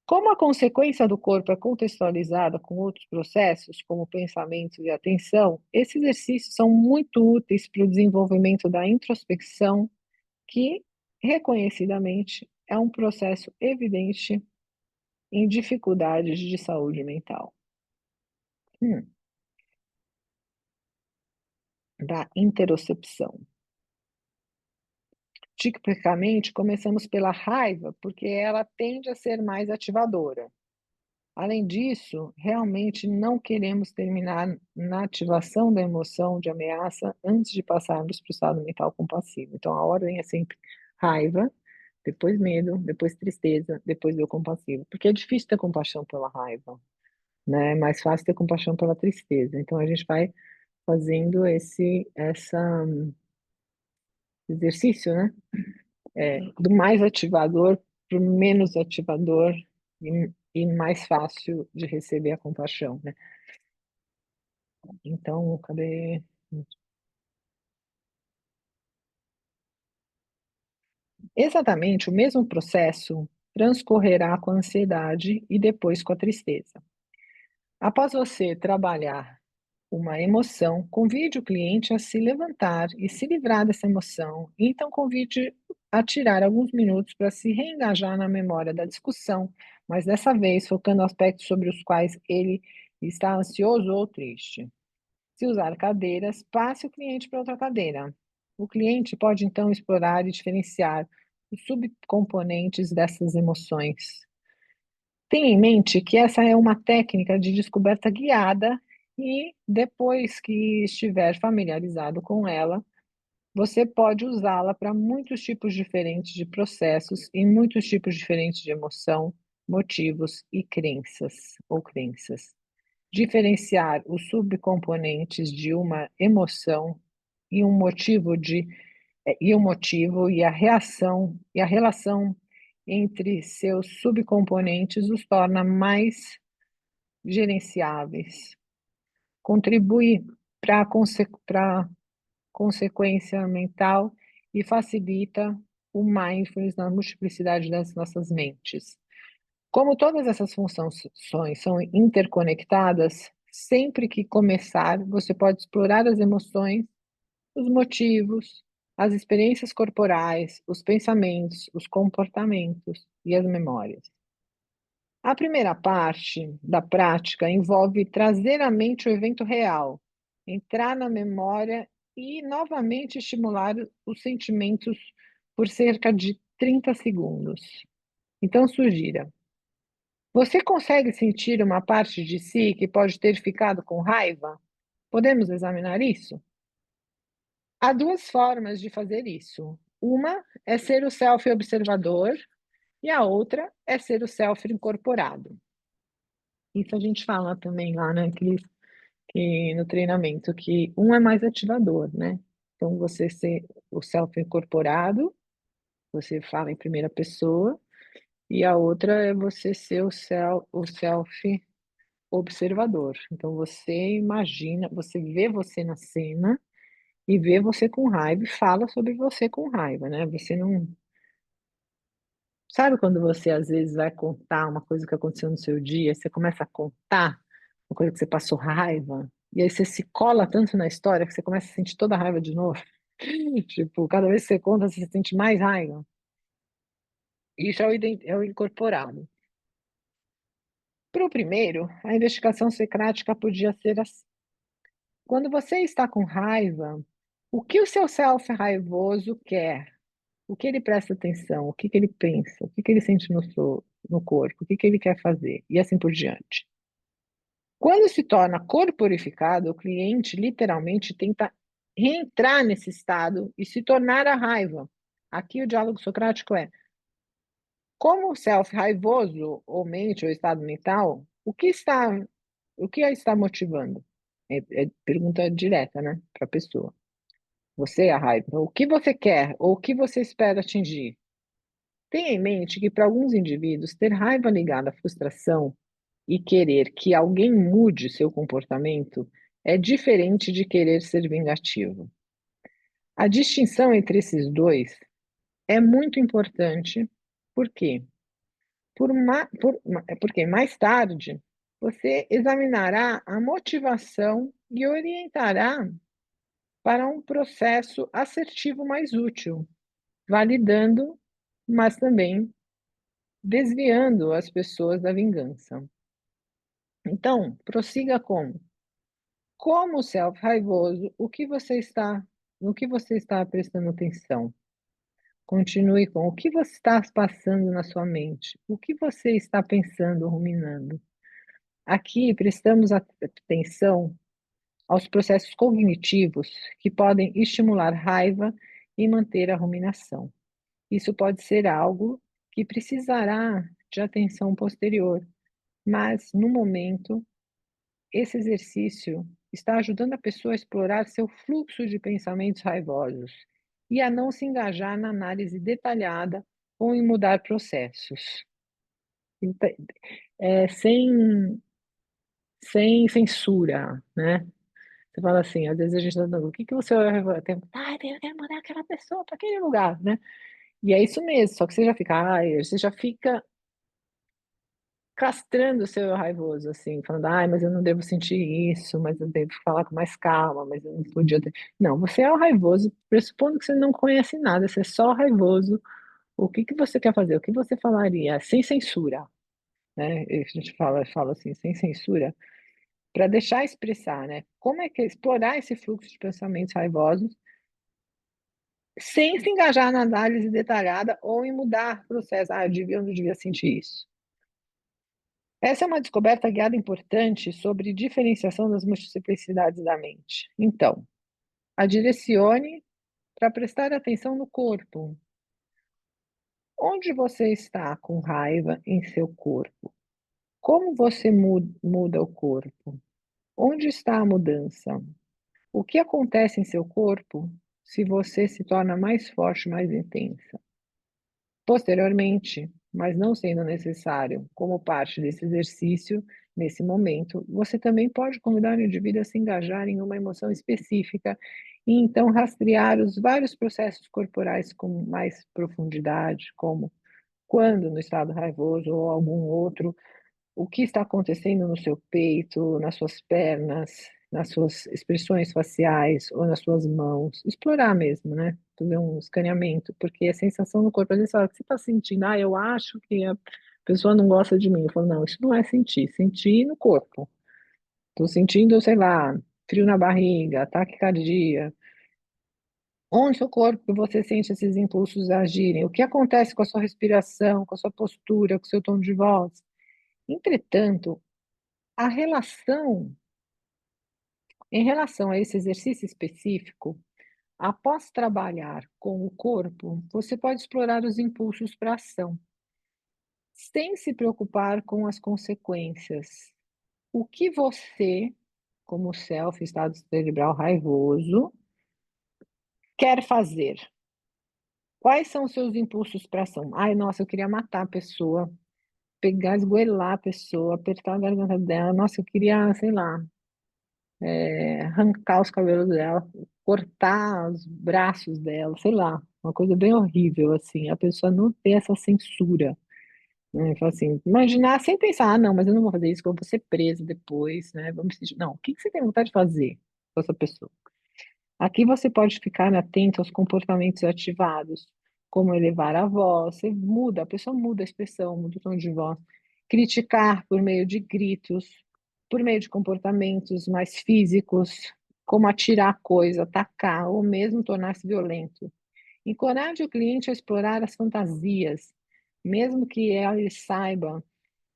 Como a consequência do corpo é contextualizada com outros processos, como pensamento e atenção, esses exercícios são muito úteis para o desenvolvimento da introspecção, que, reconhecidamente, é um processo evidente em dificuldades de saúde mental. da interocepção. Tipicamente, começamos pela raiva, porque ela tende a ser mais ativadora. Além disso, realmente não queremos terminar na ativação da emoção de ameaça antes de passarmos para o estado mental compassivo. Então, a ordem é sempre raiva, depois medo, depois tristeza, depois dor compassivo. Porque é difícil ter compaixão pela raiva, né? É mais fácil ter compaixão pela tristeza. Então, a gente vai fazendo essa exercício, né? Do mais ativador para o menos ativador e mais fácil de receber a compaixão, né? Então, cadê? Exatamente o mesmo processo transcorrerá com a ansiedade e depois com a tristeza. Após você trabalhar uma emoção, convide o cliente a se levantar e se livrar dessa emoção, e então convide a tirar alguns minutos para se reengajar na memória da discussão, mas dessa vez focando aspectos sobre os quais ele está ansioso ou triste. Se usar cadeiras, passe o cliente para outra cadeira. O cliente pode então explorar e diferenciar os subcomponentes dessas emoções. Tenha em mente que essa é uma técnica de descoberta guiada e, depois que estiver familiarizado com ela, você pode usá-la para muitos tipos diferentes de processos e muitos tipos diferentes de emoção, motivos e crenças ou crenças. Diferenciar os subcomponentes de uma emoção e um motivo e a reação e a relação entre seus subcomponentes os torna mais gerenciáveis. Contribui para a consequência mental e facilita o mindfulness na multiplicidade das nossas mentes. Como todas essas funções são interconectadas, sempre que começar, você pode explorar as emoções, os motivos, as experiências corporais, os pensamentos, os comportamentos e as memórias. A primeira parte da prática envolve trazer à mente o evento real, entrar na memória e novamente estimular os sentimentos por cerca de 30 segundos. Então, sugira: você consegue sentir uma parte de si que pode ter ficado com raiva? Podemos examinar isso? Há duas formas de fazer isso. Uma é ser o self-observador e a outra é ser o self-incorporado. Isso a gente fala também lá, né, que no treinamento, que um é mais ativador, né? Então, você ser o self-incorporado, você fala em primeira pessoa, e a outra é você ser o self observador. Então você imagina, você vê você na cena e vê você com raiva e fala sobre você com raiva, né? Você não. Sabe quando você às vezes vai contar uma coisa que aconteceu no seu dia, você começa a contar uma coisa que você passou raiva, e aí você se cola tanto na história que você começa a sentir toda a raiva de novo. Tipo, cada vez que você conta, você sente mais raiva. Isso é o incorporado. Para o primeiro, a investigação socrática podia ser assim. Quando você está com raiva, o que o seu self raivoso quer? O que ele presta atenção? O que que ele pensa? O que que ele sente no corpo? O que que ele quer fazer? E assim por diante. Quando se torna corporificado, o cliente literalmente tenta reentrar nesse estado e se tornar a raiva. Aqui o diálogo socrático é: como o self raivoso ou mente ou estado mental, o que a está motivando? É pergunta direta, né, para a pessoa. Você é a raiva. O que você quer ou o que você espera atingir? Tenha em mente que, para alguns indivíduos, ter raiva ligada à frustração e querer que alguém mude seu comportamento é diferente de querer ser vingativo. A distinção entre esses dois é muito importante, por quê? Porque mais tarde você examinará a motivação e orientará para um processo assertivo mais útil, validando, mas também desviando as pessoas da vingança. Então, prossiga como? Como self raivoso, no que você está prestando atenção? Continue com o que você está passando na sua mente, o que você está pensando, ruminando. Aqui prestamos atenção aos processos cognitivos que podem estimular raiva e manter a ruminação. Isso pode ser algo que precisará de atenção posterior, mas no momento, esse exercício está ajudando a pessoa a explorar seu fluxo de pensamentos raivosos e a não se engajar na análise detalhada ou em mudar processos. Então, sem censura, né? Você fala assim, às vezes a gente está dando, o que que você vai tem, eu quero mandar aquela pessoa para aquele lugar, né? E é isso mesmo, só que você já fica castrando o seu eu raivoso, assim, falando, mas eu não devo sentir isso, mas eu devo falar com mais calma, mas eu não podia ter. Não, você é o raivoso, pressupondo que você não conhece nada, você é só raivoso. O que que você quer fazer? O que você falaria? Sem censura, né? A gente fala assim, sem censura, para deixar expressar, né? Como é que é explorar esse fluxo de pensamentos raivosos sem se engajar na análise detalhada ou em mudar o processo. Eu devia ou não devia sentir isso. Essa é uma descoberta guiada importante sobre diferenciação das multiplicidades da mente. Então, a direcione para prestar atenção no corpo. Onde você está com raiva em seu corpo? Como você muda o corpo? Onde está a mudança? O que acontece em seu corpo se você se torna mais forte, mais intensa? Posteriormente, mas não sendo necessário como parte desse exercício, nesse momento, você também pode convidar o indivíduo a se engajar em uma emoção específica e então rastrear os vários processos corporais com mais profundidade, como quando no estado raivoso ou algum outro, o que está acontecendo no seu peito, nas suas pernas, nas suas expressões faciais ou nas suas mãos. Explorar mesmo, né? Fazer um escaneamento, porque a sensação no corpo, às vezes, fala, o que você está sentindo? Eu acho que a pessoa não gosta de mim. Eu falo, não, isso não é sentir, sentir no corpo. Estou sentindo, sei lá, frio na barriga, ataque cardíaco. Onde seu corpo você sente esses impulsos agirem? O que acontece com a sua respiração, com a sua postura, com o seu tom de voz? Entretanto, a relação, em relação a esse exercício específico, após trabalhar com o corpo, você pode explorar os impulsos para ação, sem se preocupar com as consequências. O que você, como self, estado cerebral raivoso, quer fazer? Quais são os seus impulsos para ação? Nossa, eu queria matar a pessoa, pegar, esgoelar a pessoa, apertar a garganta dela. Nossa, eu queria, sei lá, arrancar os cabelos dela, cortar os braços dela, sei lá, uma coisa bem horrível, assim, a pessoa não ter essa censura, né? Fala assim, imaginar sem pensar, não, mas eu não vou fazer isso, que eu vou ser presa depois, né? Não, o que que você tem vontade de fazer com essa pessoa? Aqui você pode ficar atento aos comportamentos ativados, como elevar a voz, você muda, a pessoa muda a expressão, muda o tom de voz. Criticar por meio de gritos, por meio de comportamentos mais físicos, como atirar coisa, atacar ou mesmo tornar-se violento. Encoraje o cliente a explorar as fantasias, mesmo que ele saiba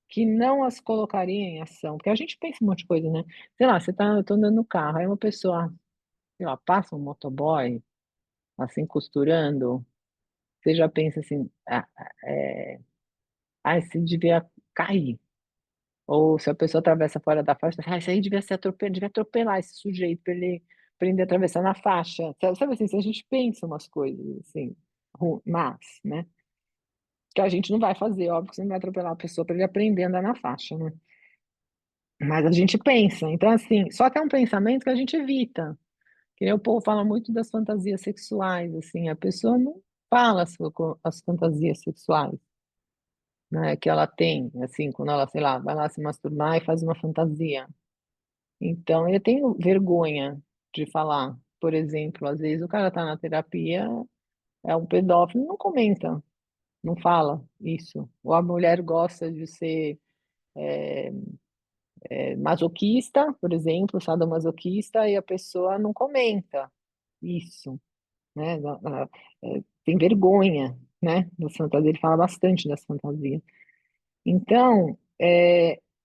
que não as colocaria em ação, porque a gente pensa um monte de coisa, né? Sei lá, eu tô andando no carro, aí uma pessoa, sei lá, passa um motoboy, assim, costurando, você já pensa assim, você devia cair. Ou se a pessoa atravessa fora da faixa, isso aí devia ser devia atropelar esse sujeito para ele aprender a atravessar na faixa. Sabe assim, se a gente pensa umas coisas assim, mas, né? Que a gente não vai fazer, óbvio que você não vai atropelar a pessoa para ele aprender a andar na faixa, né? Mas a gente pensa. Então, assim, só que é um pensamento que a gente evita. Que nem o povo fala muito das fantasias sexuais, assim, a pessoa não fala as fantasias sexuais, né, que ela tem, assim, quando ela, sei lá, vai lá se masturbar e faz uma fantasia. Então, eu tenho vergonha de falar, por exemplo, às vezes o cara tá na terapia, é um pedófilo, não comenta, não fala isso. Ou a mulher gosta de ser masoquista, por exemplo, sadomasoquista, e a pessoa não comenta isso, né? Tem vergonha, né? Das fantasias, ele fala bastante das fantasias. Então,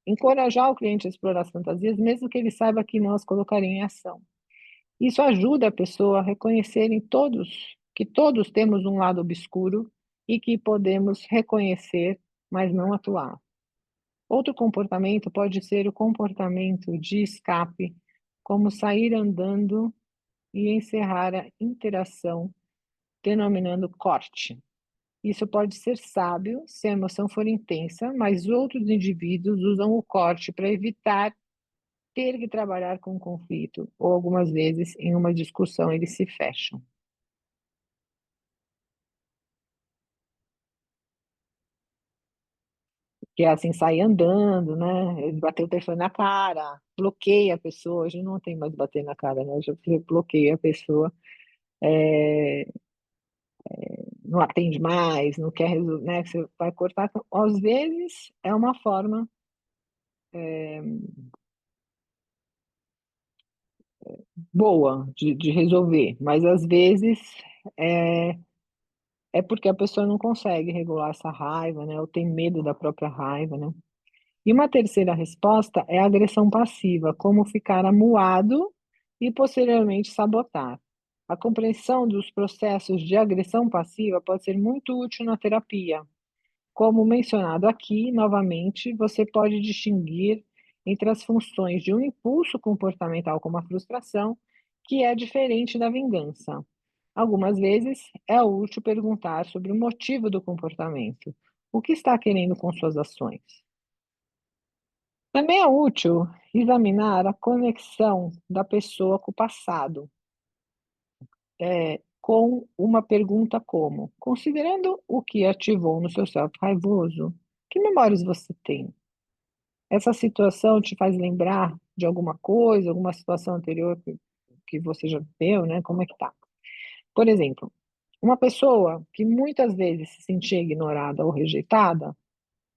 encorajar o cliente a explorar as fantasias, mesmo que ele saiba que não as colocaria em ação. Isso ajuda a pessoa a reconhecerem que todos temos um lado obscuro e que podemos reconhecer, mas não atuar. Outro comportamento pode ser o comportamento de escape, como sair andando e encerrar a interação, denominando corte. Isso pode ser sábio se a emoção for intensa, mas outros indivíduos usam o corte para evitar ter que trabalhar com o conflito, ou algumas vezes, em uma discussão, eles se fecham. Que é assim, sai andando, né? Ele bateu o telefone na cara, bloqueia a pessoa. Hoje não tem mais bater na cara, né? Hoje você bloqueia a pessoa, é, não atende mais, não quer resolver, né? Você vai cortar. Então, às vezes é uma forma boa de resolver, mas às vezes é, é porque a pessoa não consegue regular essa raiva, né? Ou tem medo da própria raiva, né? E uma terceira resposta é a agressão passiva, como ficar amuado e posteriormente sabotar. A compreensão dos processos de agressão passiva pode ser muito útil na terapia. Como mencionado aqui, novamente, você pode distinguir entre as funções de um impulso comportamental, como a frustração, que é diferente da vingança. Algumas vezes é útil perguntar sobre o motivo do comportamento. O que está querendo com suas ações? Também é útil examinar a conexão da pessoa com o passado, com uma pergunta como: considerando o que ativou no seu cérebro raivoso, que memórias você tem? Essa situação te faz lembrar de alguma coisa, alguma situação anterior que você já viveu, né? Como é que tá? Por exemplo, uma pessoa que muitas vezes se sentia ignorada ou rejeitada,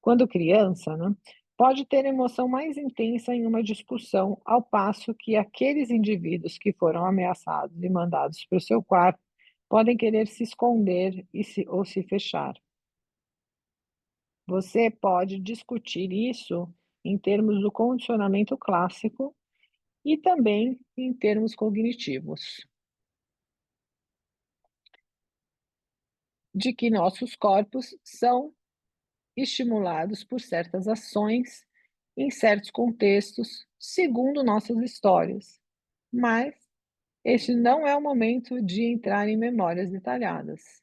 quando criança, né, pode ter emoção mais intensa em uma discussão, ao passo que aqueles indivíduos que foram ameaçados e mandados para o seu quarto podem querer se esconder ou se fechar. Você pode discutir isso em termos do condicionamento clássico e também em termos cognitivos, de que nossos corpos são estimulados por certas ações em certos contextos, segundo nossas histórias. Mas este não é o momento de entrar em memórias detalhadas.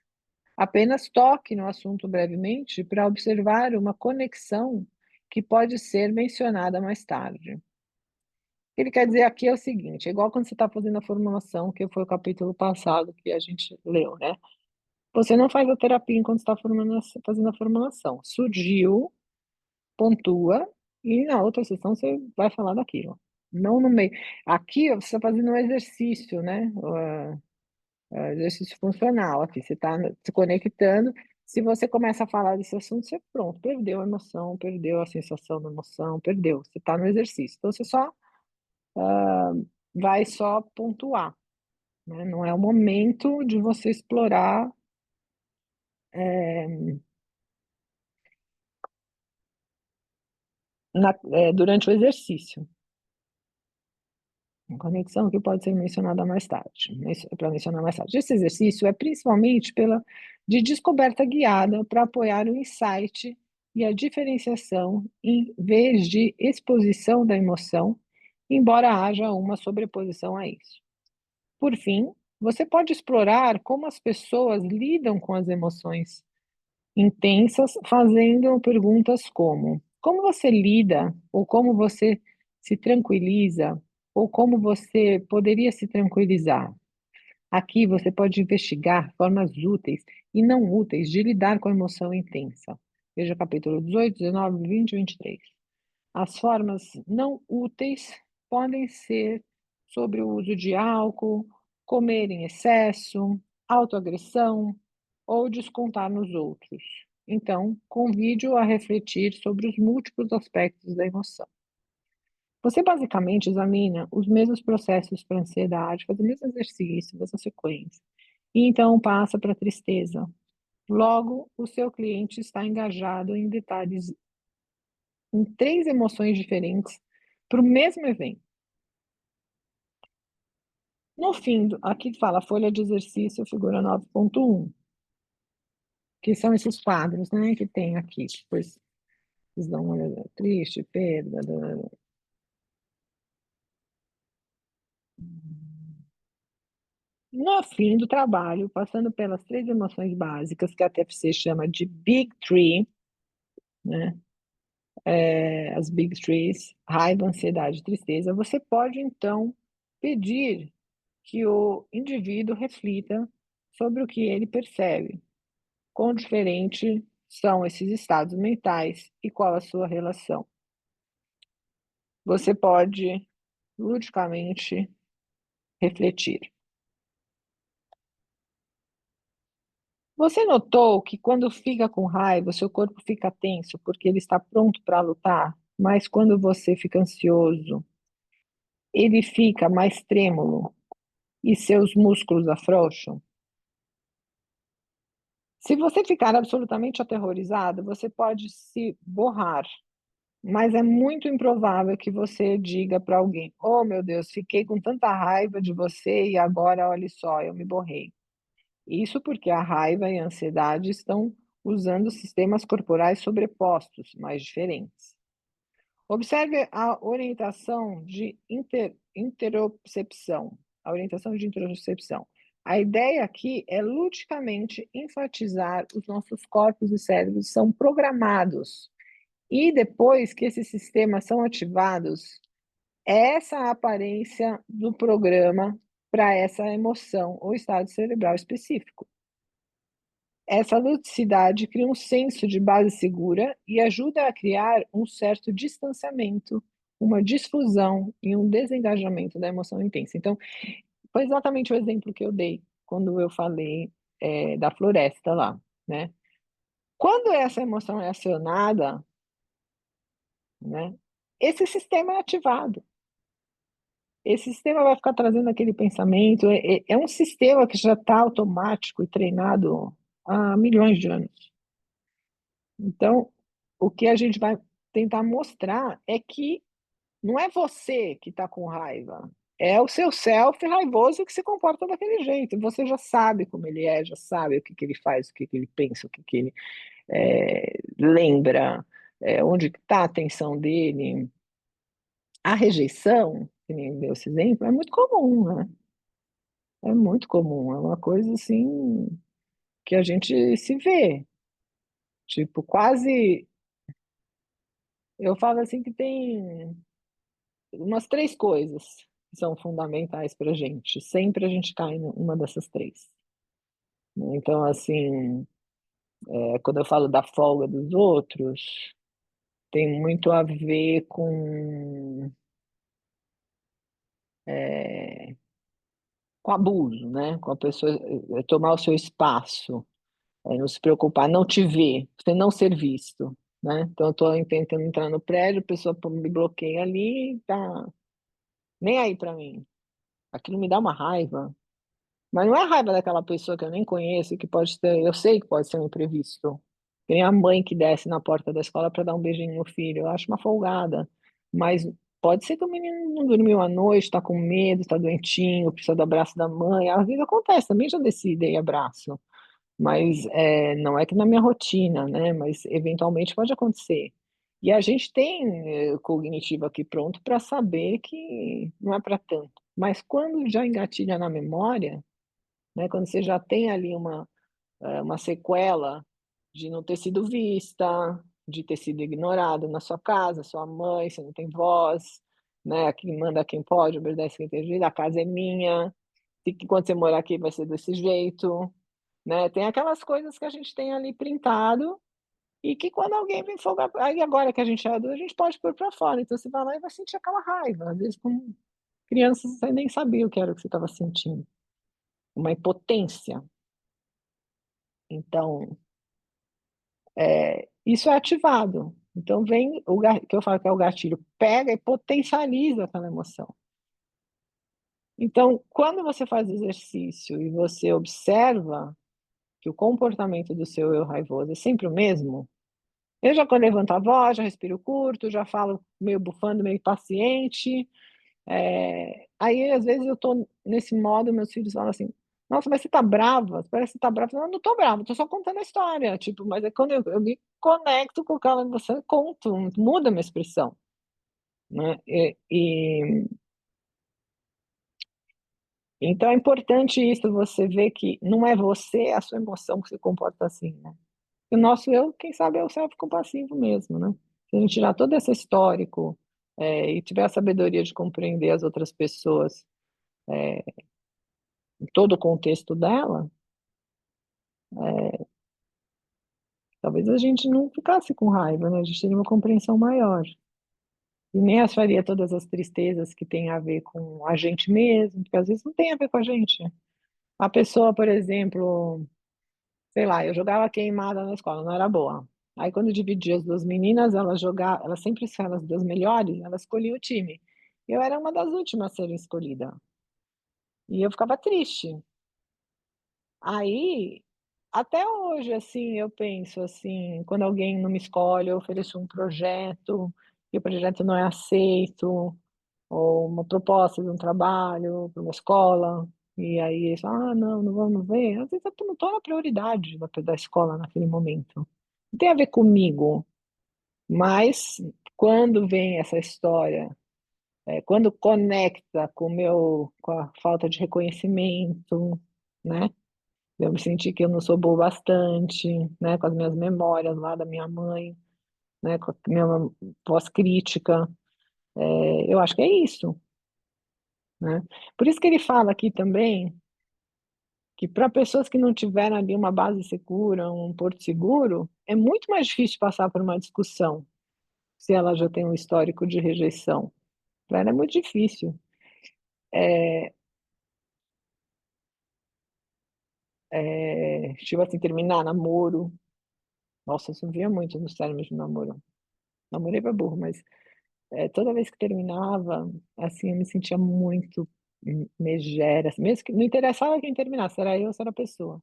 Apenas toque no assunto brevemente para observar uma conexão que pode ser mencionada mais tarde. O que ele quer dizer aqui é o seguinte: é igual quando você está fazendo a formulação, que foi o capítulo passado que a gente leu, né? Você não faz a terapia enquanto está fazendo a formulação. Surgiu, pontua, e na outra sessão você vai falar daquilo. Não no meio. Aqui você está fazendo um exercício, né? Exercício funcional. Aqui você está se conectando. Se você começa a falar desse assunto, você pronto, perdeu a emoção, perdeu a sensação da emoção, perdeu. Você está no exercício. Então você só vai só pontuar, né? Não é o momento de você explorar durante o exercício. Uma conexão que pode ser mencionada mais tarde, para mencionar mais tarde. Esse exercício é principalmente de descoberta guiada para apoiar o insight e a diferenciação em vez de exposição da emoção, embora haja uma sobreposição a isso. Por fim, você pode explorar como as pessoas lidam com as emoções intensas, fazendo perguntas como você lida, ou como você se tranquiliza, ou como você poderia se tranquilizar. Aqui você pode investigar formas úteis e não úteis de lidar com a emoção intensa. Veja capítulo 18, 19, 20 e 23. As formas não úteis podem ser sobre o uso de álcool, comer em excesso, autoagressão ou descontar nos outros. Então, convide-o a refletir sobre os múltiplos aspectos da emoção. Você basicamente examina os mesmos processos para ansiedade, faz o mesmo exercício, a mesma sequência, e então passa para a tristeza. Logo, o seu cliente está engajado em detalhes, em 3 emoções diferentes para o mesmo evento. No fim, aqui fala folha de exercício, figura 9.1, que são esses quadros, né, que tem aqui. Depois vocês dão uma olhada, triste, perda. No fim do trabalho, passando pelas 3 emoções básicas, que a TFC chama de Big Three, né? As Big Threes, raiva, ansiedade e tristeza, você pode então pedir que o indivíduo reflita sobre o que ele percebe, quão diferente são esses estados mentais e qual a sua relação. Você pode, ludicamente, refletir. Você notou que quando fica com raiva, seu corpo fica tenso porque ele está pronto para lutar, mas quando você fica ansioso, ele fica mais trêmulo e seus músculos afrouxam? Se você ficar absolutamente aterrorizado, você pode se borrar, mas é muito improvável que você diga para alguém: "Oh, meu Deus, fiquei com tanta raiva de você e agora olhe só, eu me borrei". Isso porque a raiva e a ansiedade estão usando sistemas corporais sobrepostos, mas diferentes. Observe a orientação de interocepção. A orientação de interocepção. A ideia aqui é ludicamente enfatizar os nossos corpos e cérebros são programados. E depois que esses sistemas são ativados, essa é a aparência do programa para essa emoção ou estado cerebral específico. Essa ludicidade cria um senso de base segura e ajuda a criar um certo distanciamento, uma difusão e um desengajamento da emoção intensa. Então, foi exatamente o exemplo que eu dei quando eu falei, da floresta lá, né. Quando essa emoção é acionada, né, esse sistema é ativado. Esse sistema vai ficar trazendo aquele pensamento, é um sistema que já está automático e treinado há milhões de anos. Então, o que a gente vai tentar mostrar é que não é você que está com raiva, é o seu self raivoso que se comporta daquele jeito. Você já sabe como ele é, já sabe o que que ele faz, o que que ele pensa, o que que ele lembra, onde está a atenção dele. A rejeição, que nem deu esse exemplo, é muito comum, né? É muito comum, é uma coisa assim que a gente se vê, tipo, quase. Eu falo assim que tem umas 3 coisas que são fundamentais pra gente, sempre a gente cai numa dessas 3, né. Então, assim, quando eu falo da folga dos outros, tem muito a ver eh, com abuso, né, com a pessoa, tomar o seu espaço, não se preocupar, não te ver, você não ser visto, né. Então eu tô tentando entrar no prédio, a pessoa me bloqueia ali, tá nem aí pra mim. Aquilo me dá uma raiva. Mas não é raiva daquela pessoa que eu nem conheço, que pode ter, eu sei que pode ser um imprevisto. Que nem a mãe que desce na porta da escola para dar um beijinho no filho, eu acho uma folgada. Mas pode ser que o menino não dormiu à noite, está com medo, está doentinho, precisa do abraço da mãe. Às vezes acontece, também já desci e dei abraço. Mas não é que na minha rotina, né? Mas eventualmente pode acontecer. E a gente tem cognitivo aqui pronto para saber que não é para tanto. Mas quando já engatilha na memória, né, quando você já tem ali uma sequela de não ter sido vista, de ter sido ignorado na sua casa, sua mãe, você não tem voz, né, quem manda quem pode, obedece quem tem juízo, a casa é minha, e que quando você morar aqui vai ser desse jeito, né, tem aquelas coisas que a gente tem ali printado, e que quando alguém vem folgar, aí agora que a gente é adulto, a gente pode pôr para fora, então você vai lá e vai sentir aquela raiva, às vezes como criança você nem sabia o que era que você estava sentindo, uma impotência. Então, isso é ativado, Então vem que eu falo que é o gatilho, pega e potencializa aquela emoção. Então, quando você faz exercício e você observa que o comportamento do seu eu raivoso é sempre o mesmo, eu já quando levanto a voz, já respiro curto, já falo meio bufando, meio paciente. Aí, às vezes, eu tô nesse modo, meus filhos falam assim: "Nossa, mas você tá brava? Parece que você tá brava". Eu falo: "Não tô brava, tô só contando a história", tipo, mas é quando eu me conecto com aquela emoção e conto, muda a minha expressão, né. Então é importante isso, você ver que não é você, é a sua emoção que se comporta assim, né. O nosso eu, quem sabe, é o self-compassivo mesmo, né. Se a gente tirar todo esse histórico, e tiver a sabedoria de compreender as outras pessoas, em todo o contexto dela, talvez a gente não ficasse com raiva, né, a gente teria uma compreensão maior. E nem as faria todas as tristezas que têm a ver com a gente mesmo, porque às vezes não tem a ver com a gente. A pessoa, por exemplo, sei lá, eu jogava queimada na escola, não era boa. Aí quando dividia as 2 meninas, elas sempre eram as 2 melhores, elas escolhiam o time. Eu era uma das últimas a ser escolhida, e eu ficava triste. Aí, até hoje, assim, eu penso, assim, quando alguém não me escolhe, eu ofereço um projeto, e o projeto não é aceito, ou uma proposta de um trabalho para uma escola, e aí eles falam: "Ah, não, não vamos ver", às vezes eu não estou na prioridade da escola naquele momento. Não tem a ver comigo, mas quando vem essa história, quando conecta com a falta de reconhecimento, né, eu me senti que eu não sou boa o bastante, né, com as minhas memórias lá da minha mãe, né, com a minha pós-crítica, eu acho que é isso, né. Por isso que ele fala aqui também, que para pessoas que não tiveram ali uma base segura, um porto seguro, é muito mais difícil passar por uma discussão, se ela já tem um histórico de rejeição. Para ela é muito difícil. Tipo assim, terminar namoro. Nossa, eu sofria muito nos términos de namoro. Namorei pra burro, mas, toda vez que terminava, assim, eu me sentia muito megera, assim, mesmo que não interessava quem terminasse, se era eu ou se era a pessoa.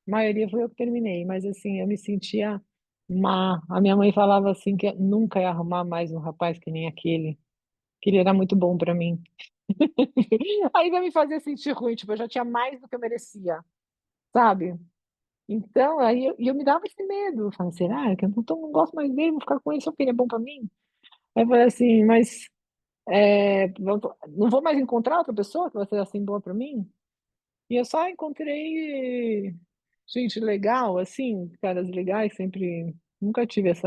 A maioria foi eu que terminei, mas, assim, eu me sentia má. A minha mãe falava, assim, que eu nunca ia arrumar mais um rapaz que nem aquele, que ele era muito bom pra mim. Ainda me fazia sentir ruim, tipo, eu já tinha mais do que eu merecia, sabe. Então, aí eu me dava esse medo, eu falava: "Será que eu não gosto mais dele, vou ficar com ele só porque ele é bom pra mim?". Aí eu falei assim: "Mas, não vou mais encontrar outra pessoa que vai ser assim boa pra mim?". E eu só encontrei gente legal, assim, caras legais, sempre nunca tive esse: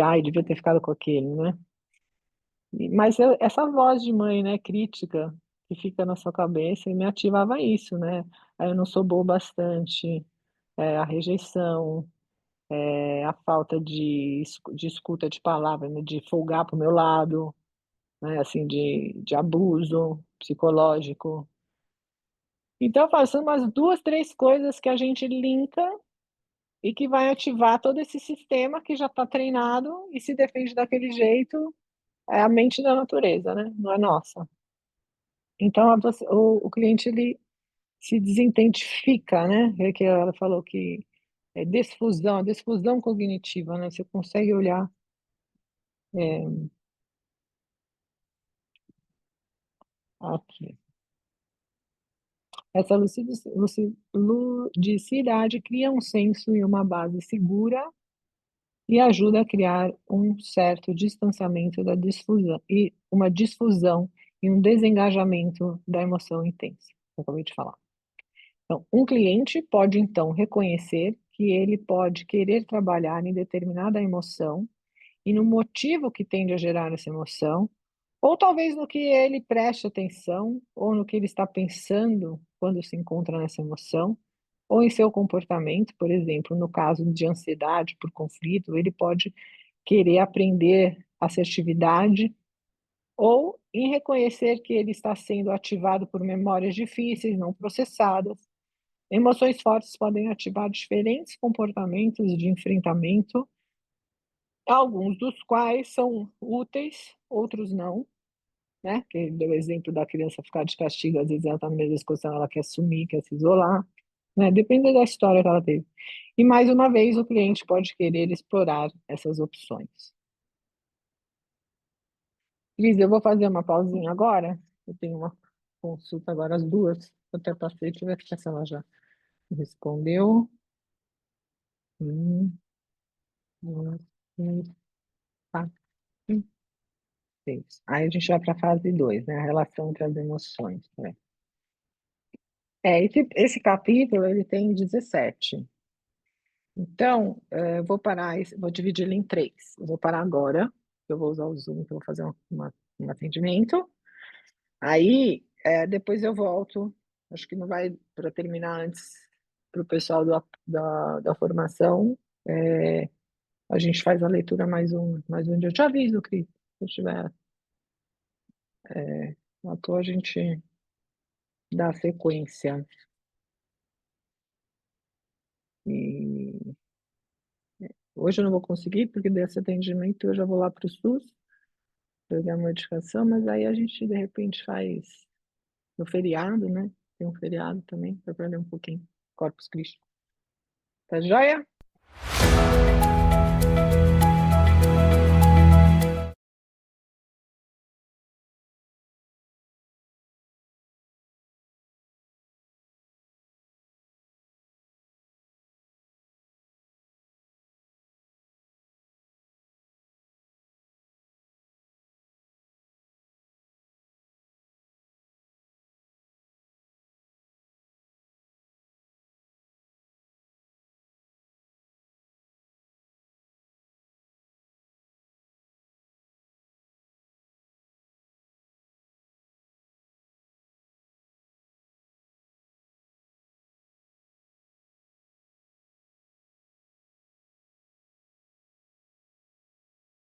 "Ai, devia ter ficado com aquele", né. Mas essa voz de mãe, né, crítica, que fica na sua cabeça e me ativava isso, né. Aí eu não sou boa o bastante, a rejeição, a falta de escuta de palavra, né, de folgar para o meu lado, né, assim, de abuso psicológico. Então eu falo, são umas 2, 3 coisas que a gente linka e que vai ativar todo esse sistema que já está treinado e se defende daquele jeito, é a mente da natureza, né, não é nossa. Então a você o cliente ele se desidentifica, né, é que ela falou que é desfusão cognitiva, né, você consegue olhar, eh, aqui. Essa ludicidade cria um senso e uma base segura e ajuda a criar um certo distanciamento da difusão e uma difusão e um desengajamento da emoção intensa, que eu acabei de falar. Então, um cliente pode então reconhecer que ele pode querer trabalhar em determinada emoção e no motivo que tende a gerar essa emoção, ou talvez no que ele preste atenção, ou no que ele está pensando quando se encontra nessa emoção, ou em seu comportamento, por exemplo, no caso de ansiedade por conflito, ele pode querer aprender assertividade, ou em reconhecer que ele está sendo ativado por memórias difíceis, não processadas. Emoções fortes podem ativar diferentes comportamentos de enfrentamento alguns dos quais são úteis, outros não, né? Que ele deu o exemplo da criança ficar de castigo, às vezes ela está na mesma situação, ela quer sumir, quer se isolar, né? Depende da história que ela teve. E mais uma vez, o cliente pode querer explorar essas opções. Cris, eu vou fazer uma pausinha agora. Eu tenho uma consulta agora às 2. Eu até passei, deixa eu ver se ela já respondeu. Duas, três, quatro, cinco, seis. Aí a gente vai para a fase 2, né? A relação entre as emoções. Né? Esse capítulo ele tem 17. Então, eu vou parar, vou dividir ele em 3. Eu vou parar agora, eu vou usar o Zoom, que eu vou fazer um atendimento. Aí, depois eu volto. Acho que não vai para terminar antes para o pessoal da formação. É, a gente faz a leitura mais um dia. Eu te aviso, Cris, se eu tiver à toa, a gente dá sequência. E hoje eu não vou conseguir, porque desse atendimento eu já vou lá para o SUS, pegar a modificação, mas aí a gente, de repente, faz no feriado, né? Tem um feriado também, para perder um pouquinho. Corpus Christi. Tá joia?